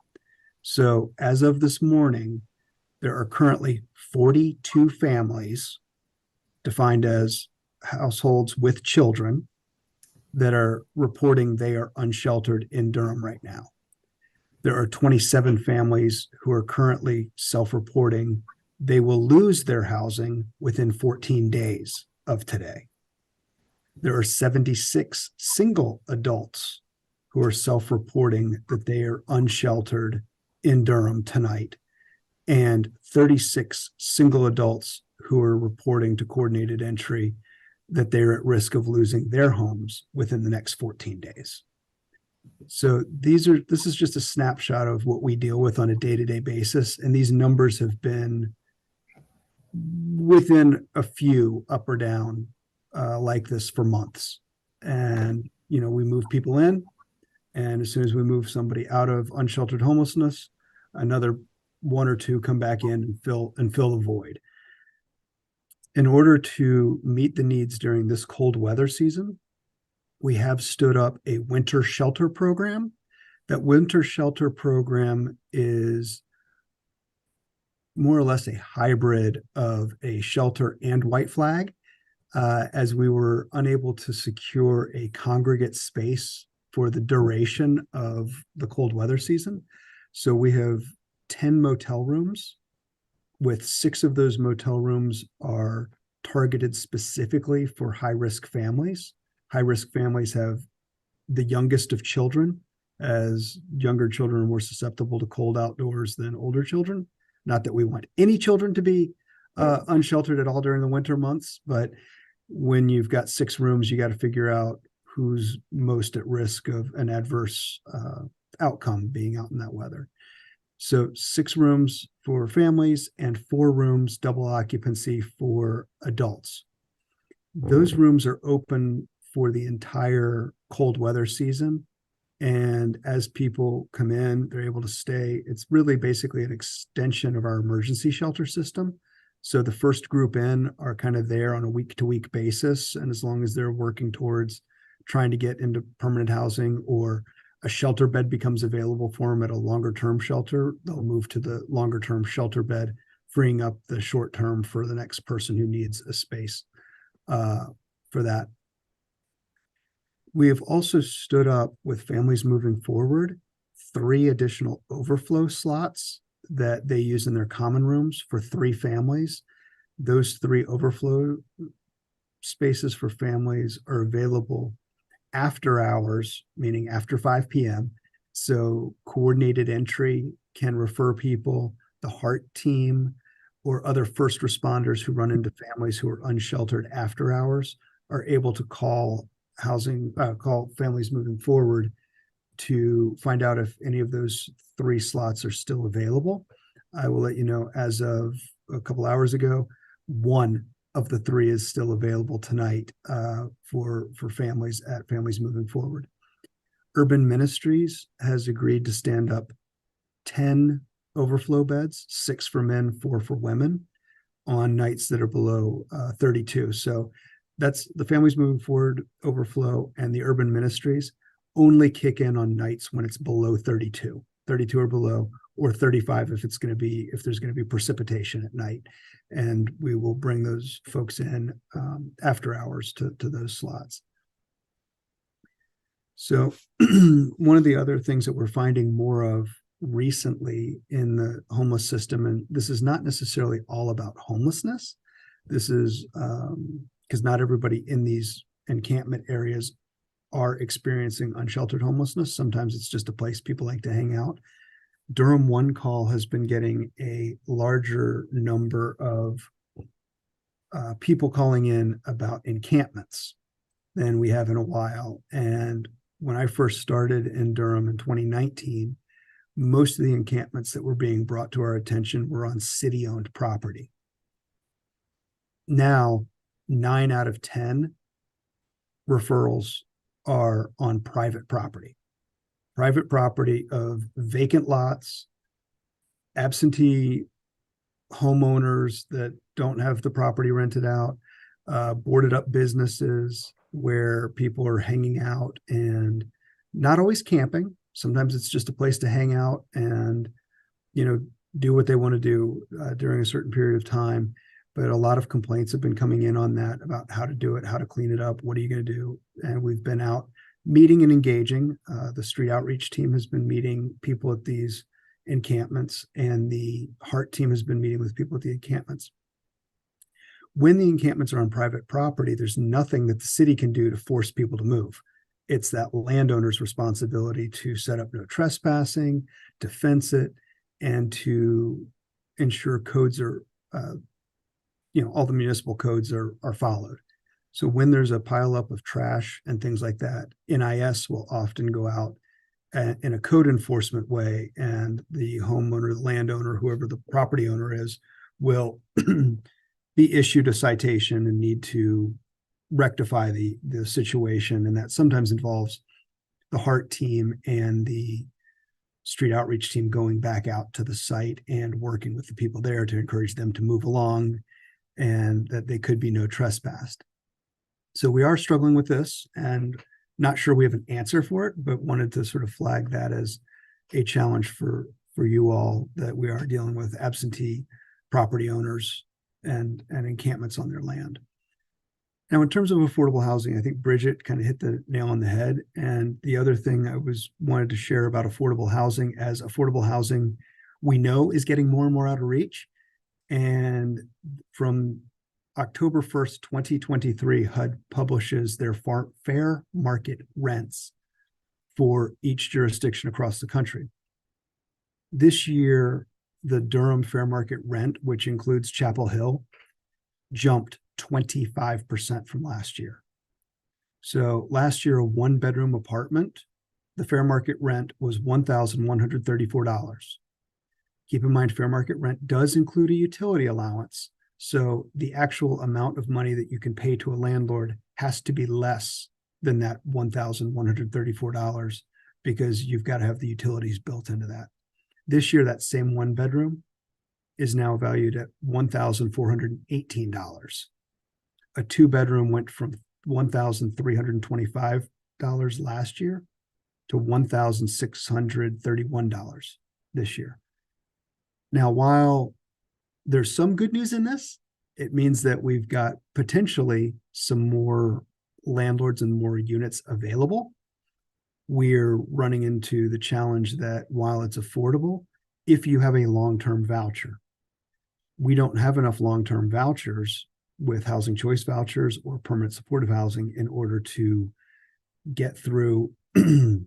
So as of this morning, there are currently 42 families defined as households with children that are reporting they are unsheltered in Durham right now. There are 27 families who are currently self-reporting they will lose their housing within 14 days of today. There are 76 single adults who are self-reporting that they are unsheltered in Durham tonight, and 36 single adults who are reporting to coordinated entry that they're at risk of losing their homes within the next 14 days. So this is just a snapshot of what we deal with on a day-to-day basis, and these numbers have been within a few up or down like this for months. And we move people in, and as soon as we move somebody out of unsheltered homelessness, another one or two come back in and fill the void. In order to meet the needs during this cold weather season, we have stood up a winter shelter program. That winter shelter program is more or less a hybrid of a shelter and white flag, as we were unable to secure a congregate space for the duration of the cold weather season. So we have 10 motel rooms, with 6 of those motel rooms are targeted specifically for high-risk families. High-risk families have the youngest of children, as younger children are more susceptible to cold outdoors than older children. Not that we want any children to be unsheltered at all during the winter months, but when you've got 6 rooms, you got to figure out who's most at risk of an adverse outcome being out in that weather. So 6 rooms for families and 4 rooms double occupancy for adults. Those rooms are open for the entire cold weather season. And as people come in, they're able to stay. It's really basically an extension of our emergency shelter system. So the first group in are kind of there on a week-to-week basis. And as long as they're working towards trying to get into permanent housing, or a shelter bed becomes available for them at a longer-term shelter, they'll move to the longer-term shelter bed, freeing up the short-term for the next person who needs a space for that. We have also stood up, with Families Moving Forward, 3 additional overflow slots that they use in their common rooms for 3 families. Those 3 overflow spaces for families are available after hours, meaning after 5 p.m. So coordinated entry can refer people, the HEART team, or other first responders who run into families who are unsheltered after hours are able to call Families Moving Forward to find out if any of those 3 slots are still available. I will let you know, as of a couple hours ago, 1 of the 3 is still available tonight for families at Families Moving Forward. Urban Ministries has agreed to stand up 10 overflow beds, 6 for men, 4 for women, on nights that are below 32. So that's the Families Moving Forward overflow, and the urban ministries only kick in on nights when it's below 32 or below, or 35 if there's going to be precipitation at night. And we will bring those folks in after hours to those slots. So one of the other things that we're finding more of recently in the homeless system, and this is not necessarily all about homelessness. This is because not everybody in these encampment areas are experiencing unsheltered homelessness. Sometimes it's just a place people like to hang out. Durham One Call has been getting a larger number of people calling in about encampments than we have in a while. And when I first started in Durham in 2019, most of the encampments that were being brought to our attention were on city-owned property. Now, 9 out of 10 referrals are on private property of vacant lots, absentee homeowners that don't have the property rented out, boarded up businesses where people are hanging out and not always camping. Sometimes it's just a place to hang out and, do what they want to do during a certain period of time. But a lot of complaints have been coming in on that about how to do it, how to clean it up, what are you going to do? And we've been out meeting and engaging. The street outreach team has been meeting people at these encampments, and the HEART team has been meeting with people at the encampments. When the encampments are on private property, there's nothing that the city can do to force people to move. It's that landowner's responsibility to set up no trespassing, to fence it, and to ensure codes are, all the municipal codes are followed. So when there's a pileup of trash and things like that, NIS will often go out in a code enforcement way, and the homeowner, the landowner, whoever the property owner is, will be issued a citation and need to rectify the situation. And that sometimes involves the HEART team and the street outreach team going back out to the site and working with the people there to encourage them to move along, and that they could be no trespassed. So we are struggling with this and not sure we have an answer for it, but wanted to sort of flag that as a challenge for you all, that we are dealing with absentee property owners and encampments on their land. Now, in terms of affordable housing, I think Bridget kind of hit the nail on the head. And the other thing I wanted to share about affordable housing, as affordable housing we know is getting more and more out of reach. And from October 1st, 2023, HUD publishes their fair market rents for each jurisdiction across the country. This year, the Durham fair market rent, which includes Chapel Hill, jumped 25% from last year. So last year, a 1-bedroom apartment, the fair market rent was $1,134. Keep in mind, fair market rent does include a utility allowance. So the actual amount of money that you can pay to a landlord has to be less than that $1,134, because you've got to have the utilities built into that. This year, that same 1-bedroom is now valued at $1,418. A 2-bedroom went from $1,325 last year to $1,631 this year. Now, while there's some good news in this, it means that we've got potentially some more landlords and more units available. We're running into the challenge that while it's affordable, if you have a long-term voucher, we don't have enough long-term vouchers with housing choice vouchers or permanent supportive housing in order to get through the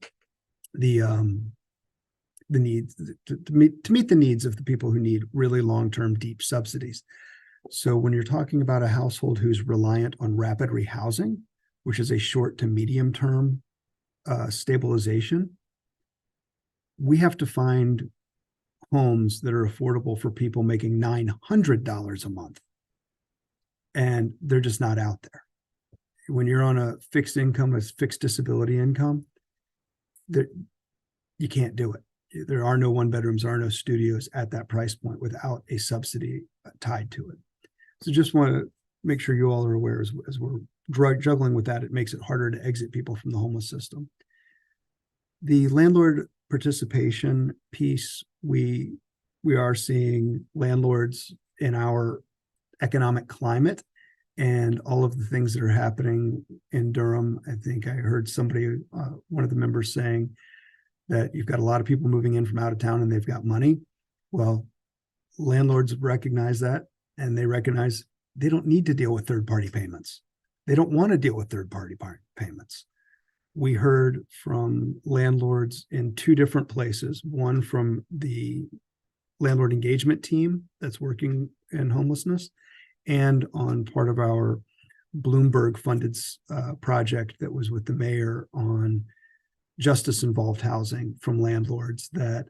needs, to meet the needs of the people who need really long-term deep subsidies. So when you're talking about a household who's reliant on rapid rehousing, which is a short to medium term stabilization, we have to find homes that are affordable for people making $900 a month. And they're just not out there. When you're on a fixed income, a fixed disability income, you can't do it. there are no one bedrooms, there are no studios at that price point without a subsidy tied to it. So just want to make sure you all are aware as we're juggling with that, it makes it harder to exit people from the homeless system. The landlord participation piece, we are seeing landlords in our economic climate and all of the things that are happening in Durham. I think I heard somebody, one of the members saying that you've got a lot of people moving in from out of town and they've got money. Well, landlords recognize that, and they recognize they don't need to deal with third-party payments. They don't want to deal with third-party payments. We heard from landlords in two different places, one from the landlord engagement team that's working in homelessness, and on part of our Bloomberg funded project that was with the mayor on justice involved housing, from landlords, that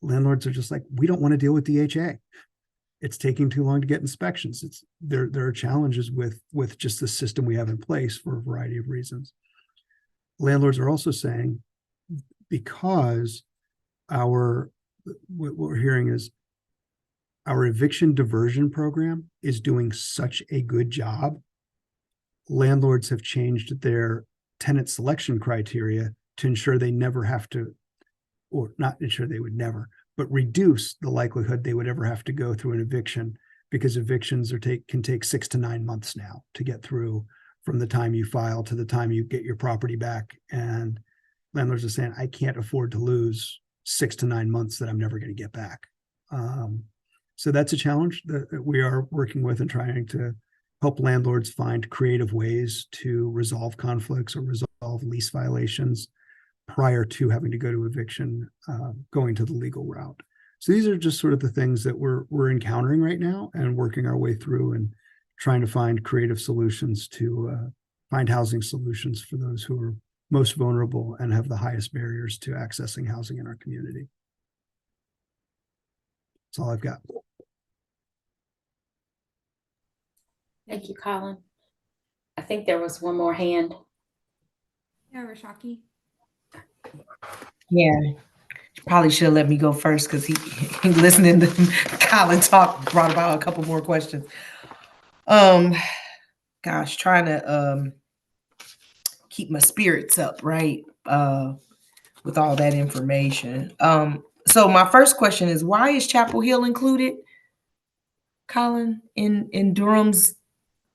landlords are just like, we don't want to deal with DHA. It's taking too long to get inspections. There are challenges with just the system we have in place for a variety of reasons. Landlords are also saying, because what we're hearing is our eviction diversion program is doing such a good job, landlords have changed their tenant selection criteria to ensure they never have to, or not ensure they would never, but reduce the likelihood they would ever have to go through an eviction, because evictions can take 6 to 9 months now to get through, from the time you file to the time you get your property back. And landlords are saying, I can't afford to lose 6 to 9 months that I'm never going to get back. So that's a challenge that we are working with and trying to help landlords find creative ways to resolve conflicts or resolve lease violations prior to having to go to eviction, going to the legal route. So these are just sort of the things that we're encountering right now and working our way through, and trying to find creative solutions to find housing solutions for those who are most vulnerable and have the highest barriers to accessing housing in our community. That's all I've got. Thank you, Colin. I think there was one more hand. Yeah, Rashaki. Yeah, probably should have let me go first, because he listening to Colin talk brought about a couple more questions. Gosh, trying to keep my spirits up, right? With all that information. So my first question is, why is Chapel Hill included, Colin, in Durham's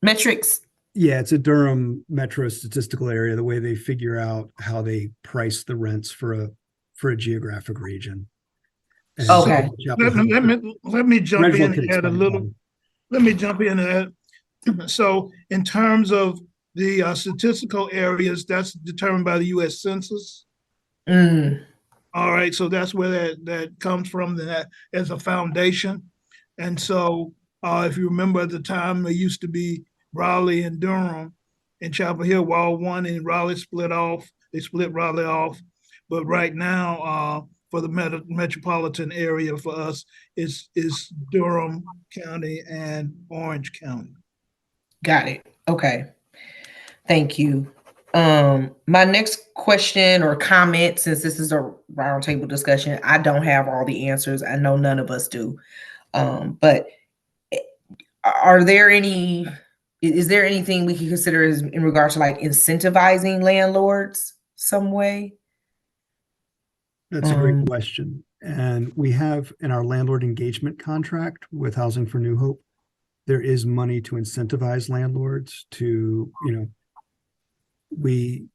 metrics? Yeah, it's a Durham metro statistical area, the way they figure out how they price the rents for a geographic region. And Okay. Let me jump Reginald in could and add a explain little. more. Let me jump in and add. So in terms of the statistical areas, that's determined by the U.S. Census. All right, so that's where that comes from, that as a foundation. And so if you remember, at the time, it used to be Raleigh and Durham, and Chapel Hill were all one, and Raleigh split off. They split Raleigh off. But right now, for the metropolitan area for us, is Durham County and Orange County. Got it. Okay. Thank you. My next question or comment, since this is a roundtable discussion, I don't have all the answers. I know none of us do. But is there anything we can consider as in regard to like incentivizing landlords some way? That's a great question. And we have in our landlord engagement contract with Housing for New Hope, there is money to incentivize landlords to, we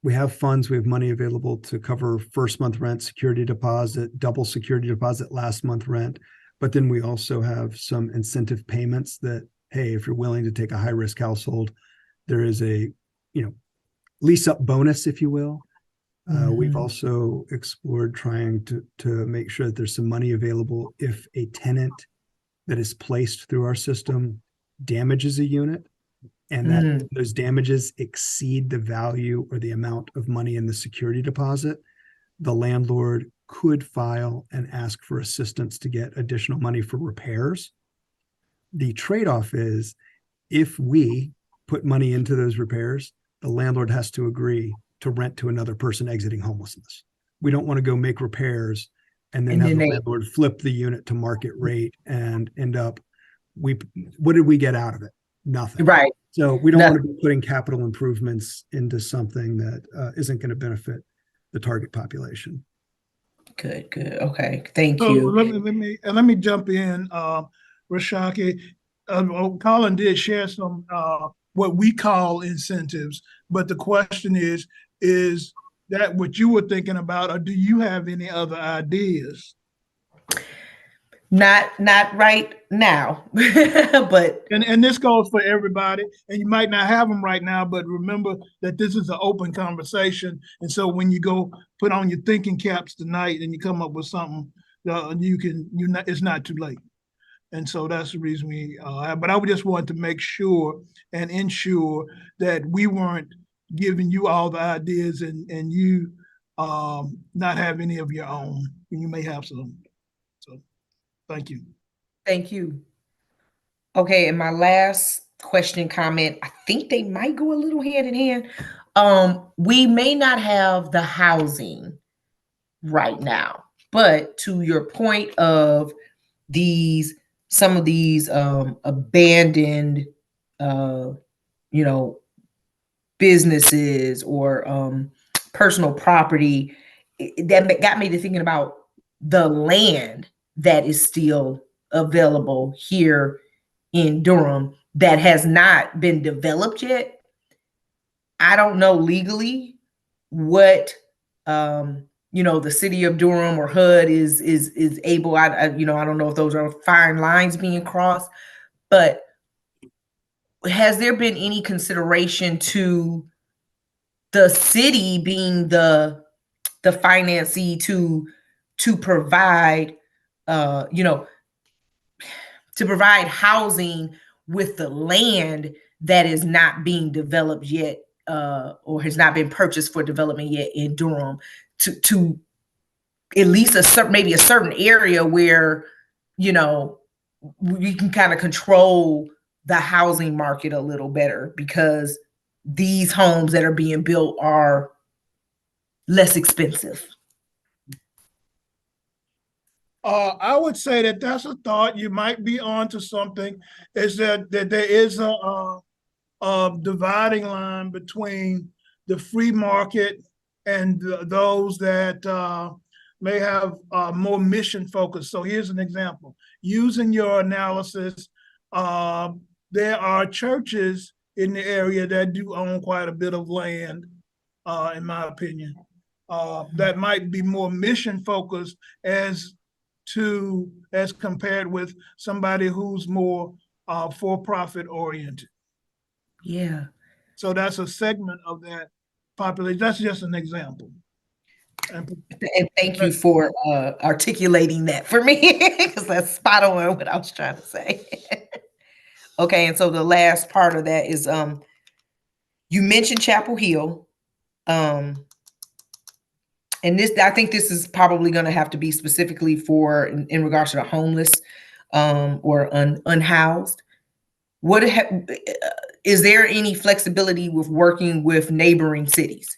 have funds, we have money available to cover first month rent, security deposit, double security deposit, last month rent. But then we also have some incentive payments that, hey, if you're willing to take a high risk household, there is a, lease up bonus, if you will. We've also explored trying to make sure that there's some money available if a tenant that is placed through our system damages a unit, and that those damages exceed the value or the amount of money in the security deposit, the landlord could file and ask for assistance to get additional money for repairs. The trade-off is, if we put money into those repairs, the landlord has to agree to rent to another person exiting homelessness. We don't want to go make repairs and then And have then the they- landlord flip the unit to market rate and end up, what did we get out of it? Nothing. Right. So we don't want to be putting capital improvements into something that isn't going to benefit the target population. Good, good. Okay, thank So you. let me jump in, Rashaki. Colin did share some what we call incentives, but the question is that what you were thinking about, or do you have any other ideas? Not right now, but And this goes for everybody, and you might not have them right now, but remember that this is an open conversation. And so when you go put on your thinking caps tonight and you come up with something, it's not too late. And so that's the reason but I just wanted to make sure and ensure that we weren't giving you all the ideas and you not have any of your own. You may have some. So thank you. thank you. Okay, and my last question, comment, I think they might go a little hand in hand. We may not have the housing right now, but to your point of some of these abandoned businesses or personal property, that got me to thinking about the land that is still available here in Durham that has not been developed yet. I don't know legally what the city of Durham or HUD is able. I don't know if those are fine lines being crossed, but has there been any consideration to the city being the financee to provide to provide housing with the land that is not being developed yet, or has not been purchased for development yet in Durham, to at least maybe a certain area where we can kind of control the housing market a little better, because these homes that are being built are less expensive. I would say that that's a thought. You might be onto something. Is that there is a dividing line between the free market and those that may have more mission focus. So here's an example. Using your analysis, there are churches in the area that do own quite a bit of land, in my opinion, that might be more mission focused as compared with somebody who's more for-profit oriented. Yeah. So that's a segment of that population. That's just an example. And thank you for articulating that for me, because that's spot on what I was trying to say. Okay, and so the last part of that is you mentioned Chapel Hill. And I think this is probably going to have to be specifically for in regards to the homeless or unhoused. Is there any flexibility with working with neighboring cities?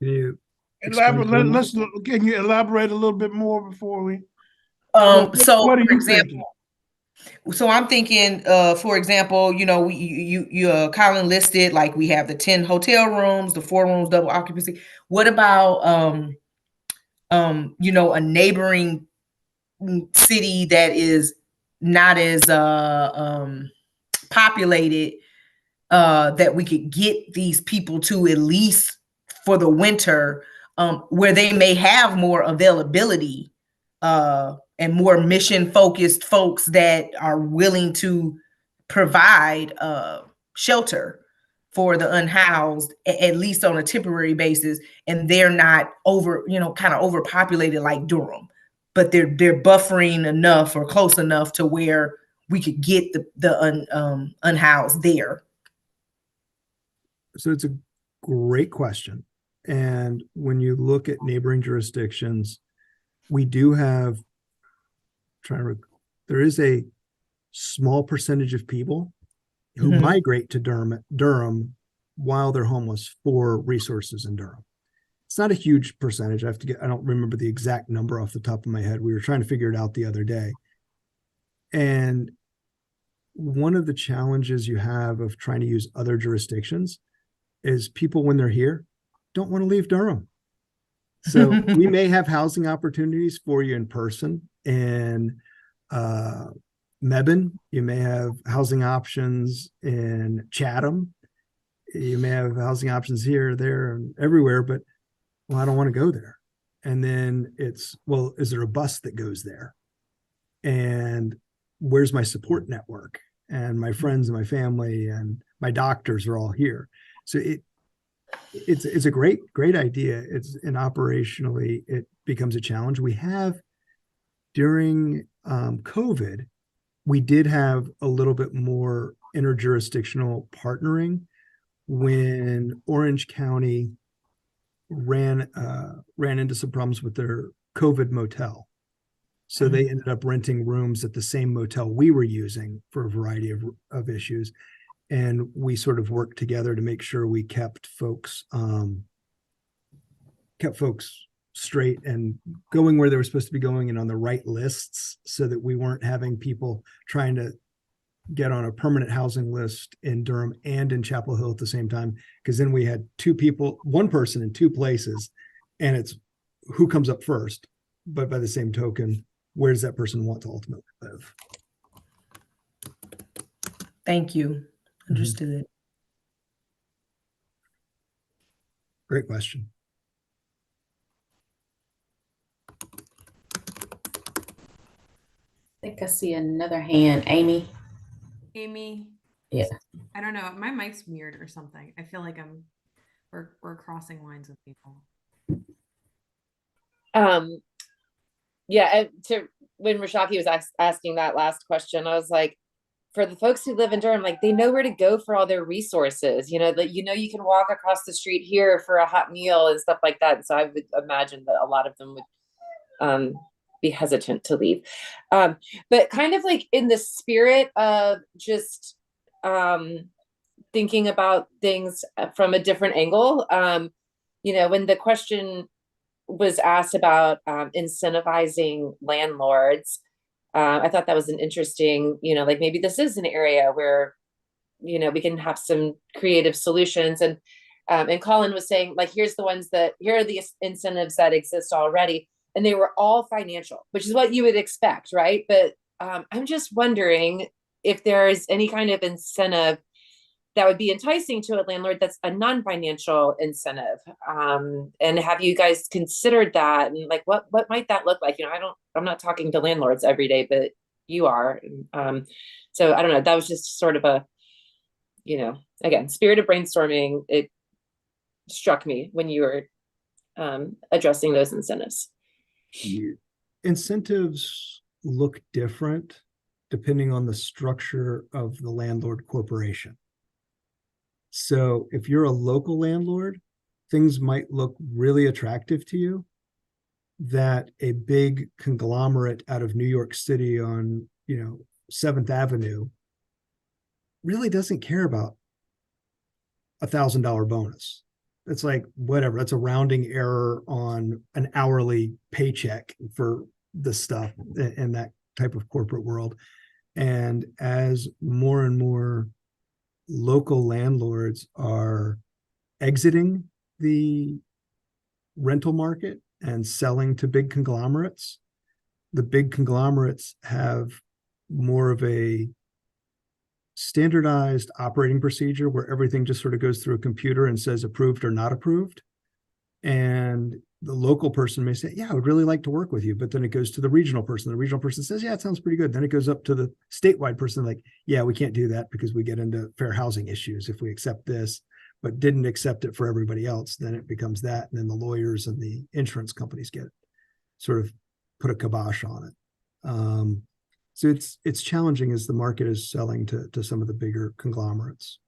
Can you elaborate a little bit more before we? So what are for you example, thinking? So I'm thinking, for example, Colin listed, like, we have the 10 hotel rooms, the 4 rooms double occupancy. What about a neighboring city that is not as populated, that we could get these people to, at least for the winter, where they may have more availability and more mission focused folks that are willing to provide shelter for the unhoused, at least on a temporary basis, and they're not kind of overpopulated like Durham, but they're buffering enough or close enough to where we could get the unhoused there. So it's a great question. And when you look at neighboring jurisdictions, we do have, there is a small percentage of people who migrate to Durham while they're homeless for resources in Durham. It's not a huge percentage. I don't remember the exact number off the top of my head. We were trying to figure it out the other day. And one of the challenges you have of trying to use other jurisdictions is people, when they're here, don't want to leave Durham. So we may have housing opportunities for you in person in Mebane. You may have housing options in Chatham. You may have housing options here, there, and everywhere, but well, I don't want to go there. And then it's, well, is there a bus that goes there? And where's my support network? And my friends and my family and my doctors are all here. So it's a great idea. And operationally, it becomes a challenge. We have, during COVID, we did have a little bit more interjurisdictional partnering when Orange County ran into some problems with their COVID motel. So they ended up renting rooms at the same motel we were using for a variety of issues. And we sort of worked together to make sure we kept folks straight and going where they were supposed to be going and on the right lists, so that we weren't having people trying to get on a permanent housing list in Durham and in Chapel Hill at the same time. Because then we had one person in two places, and it's who comes up first. But by the same token, where does that person want to ultimately live? Thank you. Understood. Great question. I think I see another hand. Amy. Amy. Yeah. I don't know. My mic's weird or something. I feel like we're crossing lines with people. Yeah, when Rashaki was asking that last question, I was like, for the folks who live in Durham, like, they know where to go for all their resources. You can walk across the street here for a hot meal and stuff like that. So I would imagine that a lot of them would be hesitant to leave. But kind of like in the spirit of just thinking about things from a different angle, when the question was asked about incentivizing landlords, I thought that was an interesting, like, maybe this is an area where, we can have some creative solutions. And Colin was saying, like, here are the incentives that exist already. And they were all financial, which is what you would expect, right? But I'm just wondering if there is any kind of incentive that would be enticing to a landlord that's a non-financial incentive. And have you guys considered that? And like, what might that look like? I'm not talking to landlords every day, but you are. So I don't know. That was just sort of a, again, spirit of brainstorming. It struck me when you were addressing those incentives. Incentives look different depending on the structure of the landlord corporation. So if you're a local landlord, things might look really attractive to you that a big conglomerate out of New York City on, 7th Avenue really doesn't care about $1,000 bonus. It's like, whatever, that's a rounding error on an hourly paycheck for the stuff in that type of corporate world. And as more and more local landlords are exiting the rental market and selling to big conglomerates, the big conglomerates have more of a standardized operating procedure where everything just sort of goes through a computer and says approved or not approved. And the local person may say, yeah, I would really like to work with you. But then it goes to the regional person. The regional person says, yeah, it sounds pretty good. Then it goes up to the statewide person, like, yeah, we can't do that because we get into fair housing issues if we accept this, but didn't accept it for everybody else. Then it becomes that. And then the lawyers and the insurance companies get sort of put a kibosh on it. So it's challenging as the market is selling to some of the bigger conglomerates.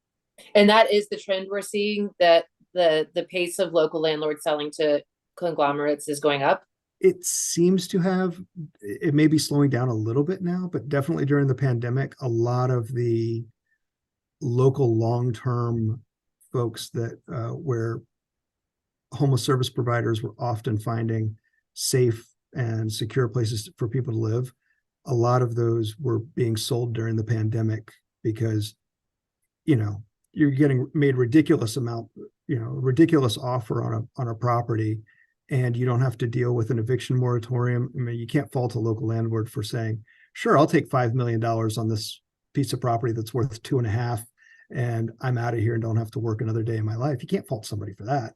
And that is the trend we're seeing, that the pace of local landlords selling to conglomerates is going up. It seems to have. It may be slowing down a little bit now, but definitely during the pandemic, a lot of the local long-term folks that where homeless service providers were often finding safe and secure places for people to live. A lot of those were being sold during the pandemic because, you're getting made ridiculous offer on a property, and you don't have to deal with an eviction moratorium. I mean, you can't fault a local landlord for saying, sure, I'll take $5 million on this piece of property that's worth 2.5, and I'm out of here and don't have to work another day in my life. You can't fault somebody for that.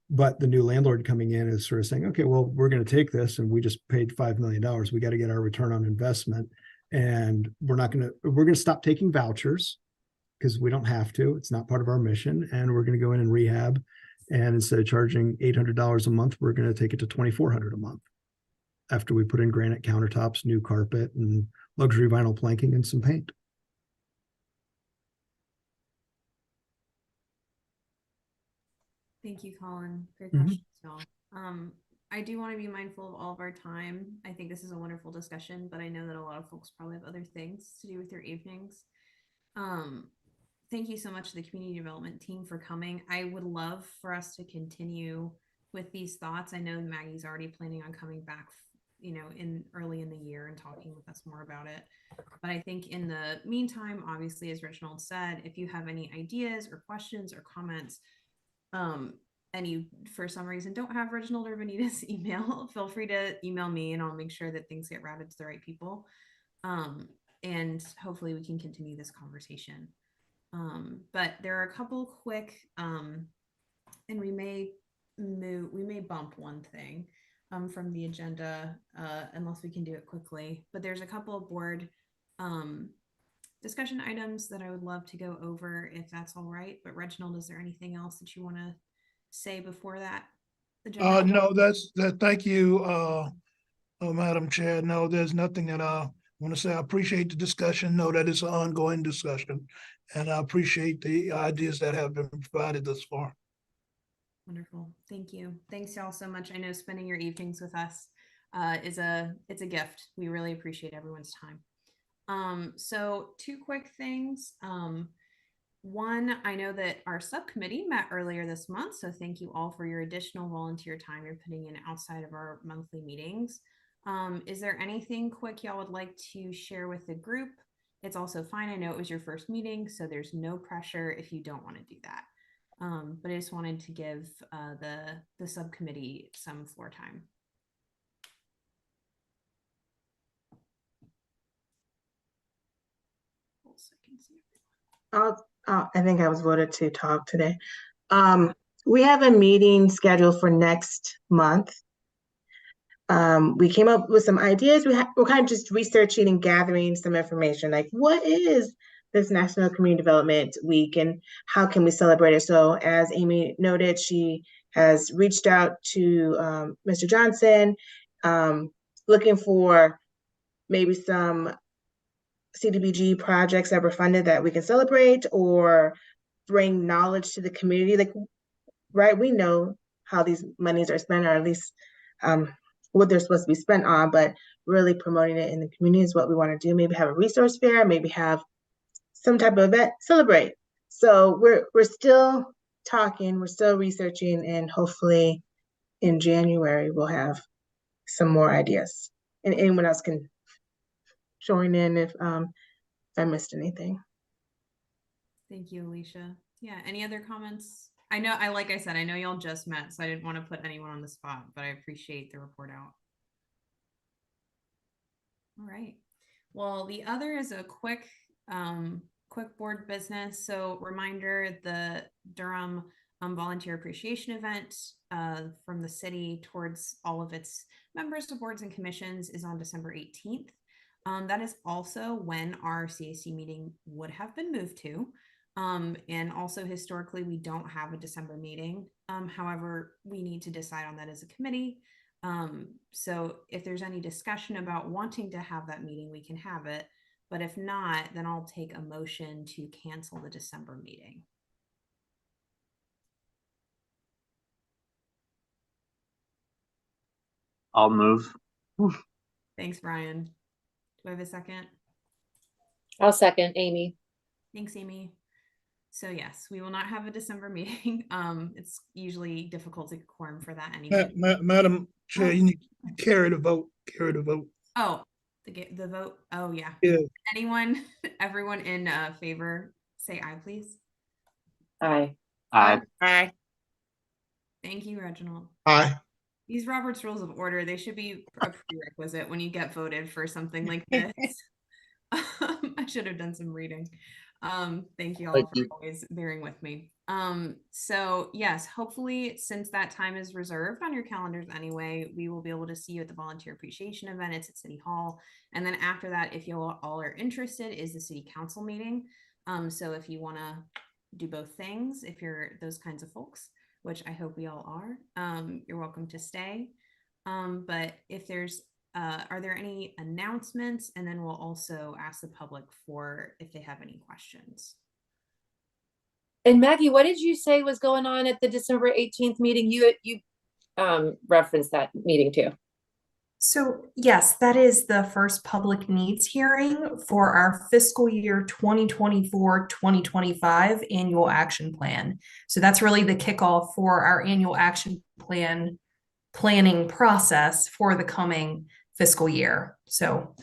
But the new landlord coming in is sort of saying, okay, well, we're going to take this and we just paid $5 million. We got to get our return on investment. And we're going to stop taking vouchers because we don't have to. It's not part of our mission. And we're going to go in and rehab. And instead of charging $800 a month, we're going to take it to $2,400 a month after we put in granite countertops, new carpet, and luxury vinyl planking and some paint. Thank you, Colin. Great Mhm. questions, y'all. I do want to be mindful of all of our time. I think this is a wonderful discussion, but I know that a lot of folks probably have other things to do with their evenings. Thank you so much to the community development team for coming. I would love for us to continue with these thoughts. I know Maggie's already planning on coming back, in early in the year and talking with us more about it. But I think in the meantime, obviously, as Reginald said, if you have any ideas or questions or comments, and you for some reason don't have Reginald or Benita's email, feel free to email me and I'll make sure that things get routed to the right people. And hopefully we can continue this conversation. But there are a couple quick, and we may bump one thing from the agenda unless we can do it quickly. But there's a couple of board discussion items that I would love to go over if that's all right. But Reginald, is there anything else that you want to say before that agenda? No, that. Thank you, Madam Chair. No, there's nothing that I want to say. I appreciate the discussion. Know that it's an ongoing discussion, and I appreciate the ideas that have been provided thus far. Wonderful. Thank you. Thanks y'all so much. I know spending your evenings with us it's a gift. We really appreciate everyone's time. So 2 quick things. One, I know that our subcommittee met earlier this month, so thank you all for your additional volunteer time you're putting in outside of our monthly meetings. Is there anything quick y'all would like to share with the group? It's also fine. I know it was your first meeting, so there's no pressure if you don't want to do that. But I just wanted to give the subcommittee some floor time. I think I was voted to talk today. We have a meeting scheduled for next month. We came up with some ideas. We're kind of just researching and gathering some information, like what is this National Community Development Week and how can we celebrate it? So as Amy noted, she has reached out to Mr. Johnson, looking for maybe some CDBG projects that were funded that we can celebrate or bring knowledge to the community. Like, right, we know how these monies are spent, or at least what they're supposed to be spent on, but really promoting it in the community is what we want to do. Maybe have a resource fair, maybe have some type of event, celebrate. So we're still talking, we're still researching, and hopefully in January we'll have some more ideas. And anyone else can join in if I missed anything. Thank you, Alicia. Yeah, any other comments? I know, like I said, I know y'all just met, so I didn't want to put anyone on the spot, but I appreciate the report out. All right. Well, the other is a quick board business. So reminder, the Durham volunteer appreciation event from the city towards all of its members of boards and commissions is on December 18th. That is also when our CAC meeting would have been moved to. And also historically, we don't have a December meeting. However, we need to decide on that as a committee. So if there's any discussion about wanting to have that meeting, we can have it. But if not, then I'll take a motion to cancel the December meeting. I'll move. Thanks, Brian. Do I have a second? I'll second, Amy. Thanks, Amy. So yes, we will not have a December meeting. It's usually difficult to quorum for that anyway. Madam Chair, you need to carry the vote. Carry the vote. Oh, the vote. Oh yeah. Yeah. Anyone, everyone in favor, say aye, please. Aye. Aye. Aye. Thank you, Reginald. Aye. These Robert's Rules of Order, they should be a prerequisite when you get voted for something like this. I should have done some reading. Thank you all Thank for you. always bearing with me. So yes, hopefully since that time is reserved on your calendars anyway, we will be able to see you at the volunteer appreciation event. It's at City Hall. And then after that, if you all are interested, is the city council meeting. So if you want to do both things, if you're those kinds of folks, which I hope we all are, you're welcome to stay. But if there's are there any announcements? And then we'll also ask the public for if they have any questions. And Maggie, what did you say was going on at the December 18th meeting? You referenced that meeting too. So yes, that is the first public needs hearing for our fiscal year 2024-2025 annual action plan. So that's really the kickoff for our annual action plan planning process for the coming fiscal year. So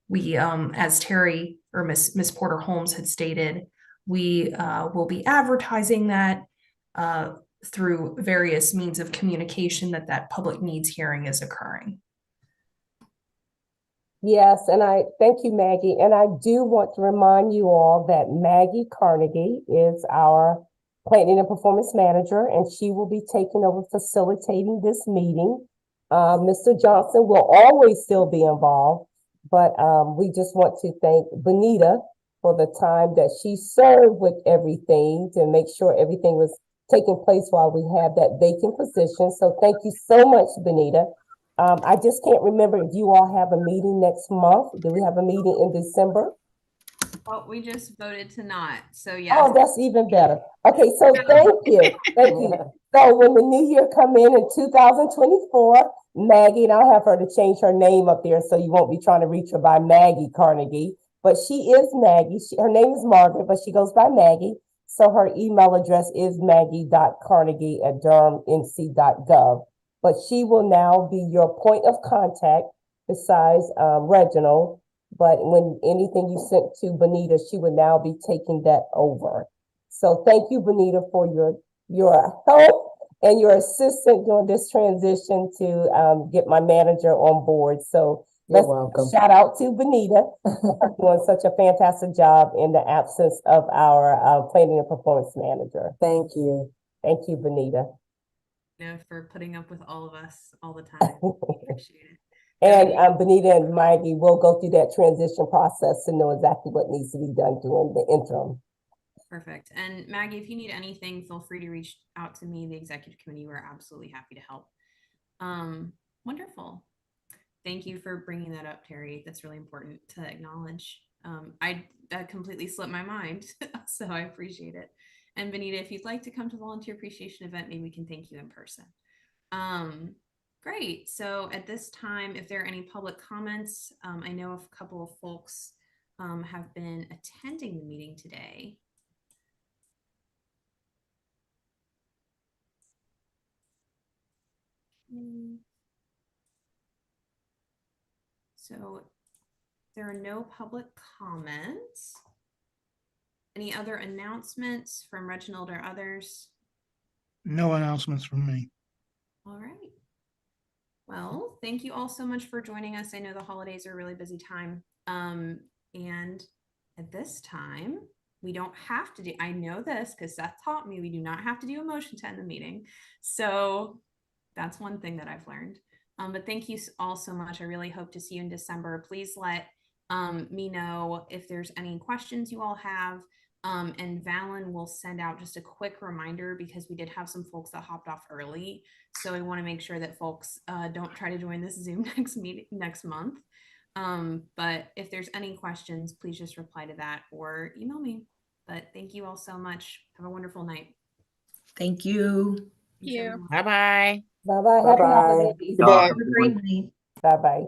we, as Terry or Miss Porter Holmes had stated, we will be advertising that through various means of communication that public needs hearing is occurring. Yes, and I thank you, Maggie. And I do want to remind you all that Maggie Carnegie is our planning and performance manager, and she will be taking over facilitating this meeting. Mr. Johnson will always still be involved, but we just want to thank Benita for the time that she served with everything to make sure everything was taking place while we have that vacant position. So thank you so much, Benita. I just can't remember if you all have a meeting next month. Do we have a meeting in December? Well, we just voted to not. So yes. Oh, that's even better. Okay, so thank you. Thank you. So when the new year come in 2024, Maggie, and I'll have her to change her name up there so you won't be trying to reach her by Maggie Carnegie. But she is Maggie. Her name is Margaret, but she goes by Maggie. So her email address is maggie.carnegie@durhamnc.gov. But she will now be your point of contact besides Reginald. But when anything you sent to Benita, she would now be taking that over. So thank you, Benita, for your help and your assistance during this transition to get my manager on board. So let's shout out to Benita doing such a fantastic job in the absence of our planning and performance manager. Thank you. Thank you, Benita. For putting up with all of us all the time. Appreciate it. And Benita and Maggie will go through that transition process to know exactly what needs to be done during the interim. Perfect. And Maggie, if you need anything, feel free to reach out to me, the executive committee. We're absolutely happy to help. Wonderful. Thank you for bringing that up, Terry. That's really important to acknowledge. That completely slipped my mind, so I appreciate it. And Benita, if you'd like to come to volunteer appreciation event, maybe we can thank you in person. Great. So at this time, if there are any public comments, I know a couple of folks have been attending the meeting today. So there are no public comments. Any other announcements from Reginald or others? No announcements from me. All right. Well, thank you all so much for joining us. I know the holidays are a really busy time. And at this time, we don't have to do, I know this because Seth taught me, we do not have to do a motion to end the meeting. So that's one thing that I've learned. But thank you all so much. I really hope to see you in December. Please let me know if there's any questions you all have. And Valen will send out just a quick reminder because we did have some folks that hopped off early. So I want to make sure that folks don't try to join this Zoom next month. But if there's any questions, please just reply to that or email me. But thank you all so much. Have a wonderful night. Thank you. Thank you. Bye-bye. Bye-bye. Happy holidays. Goodbye. Have a great night. Bye-bye.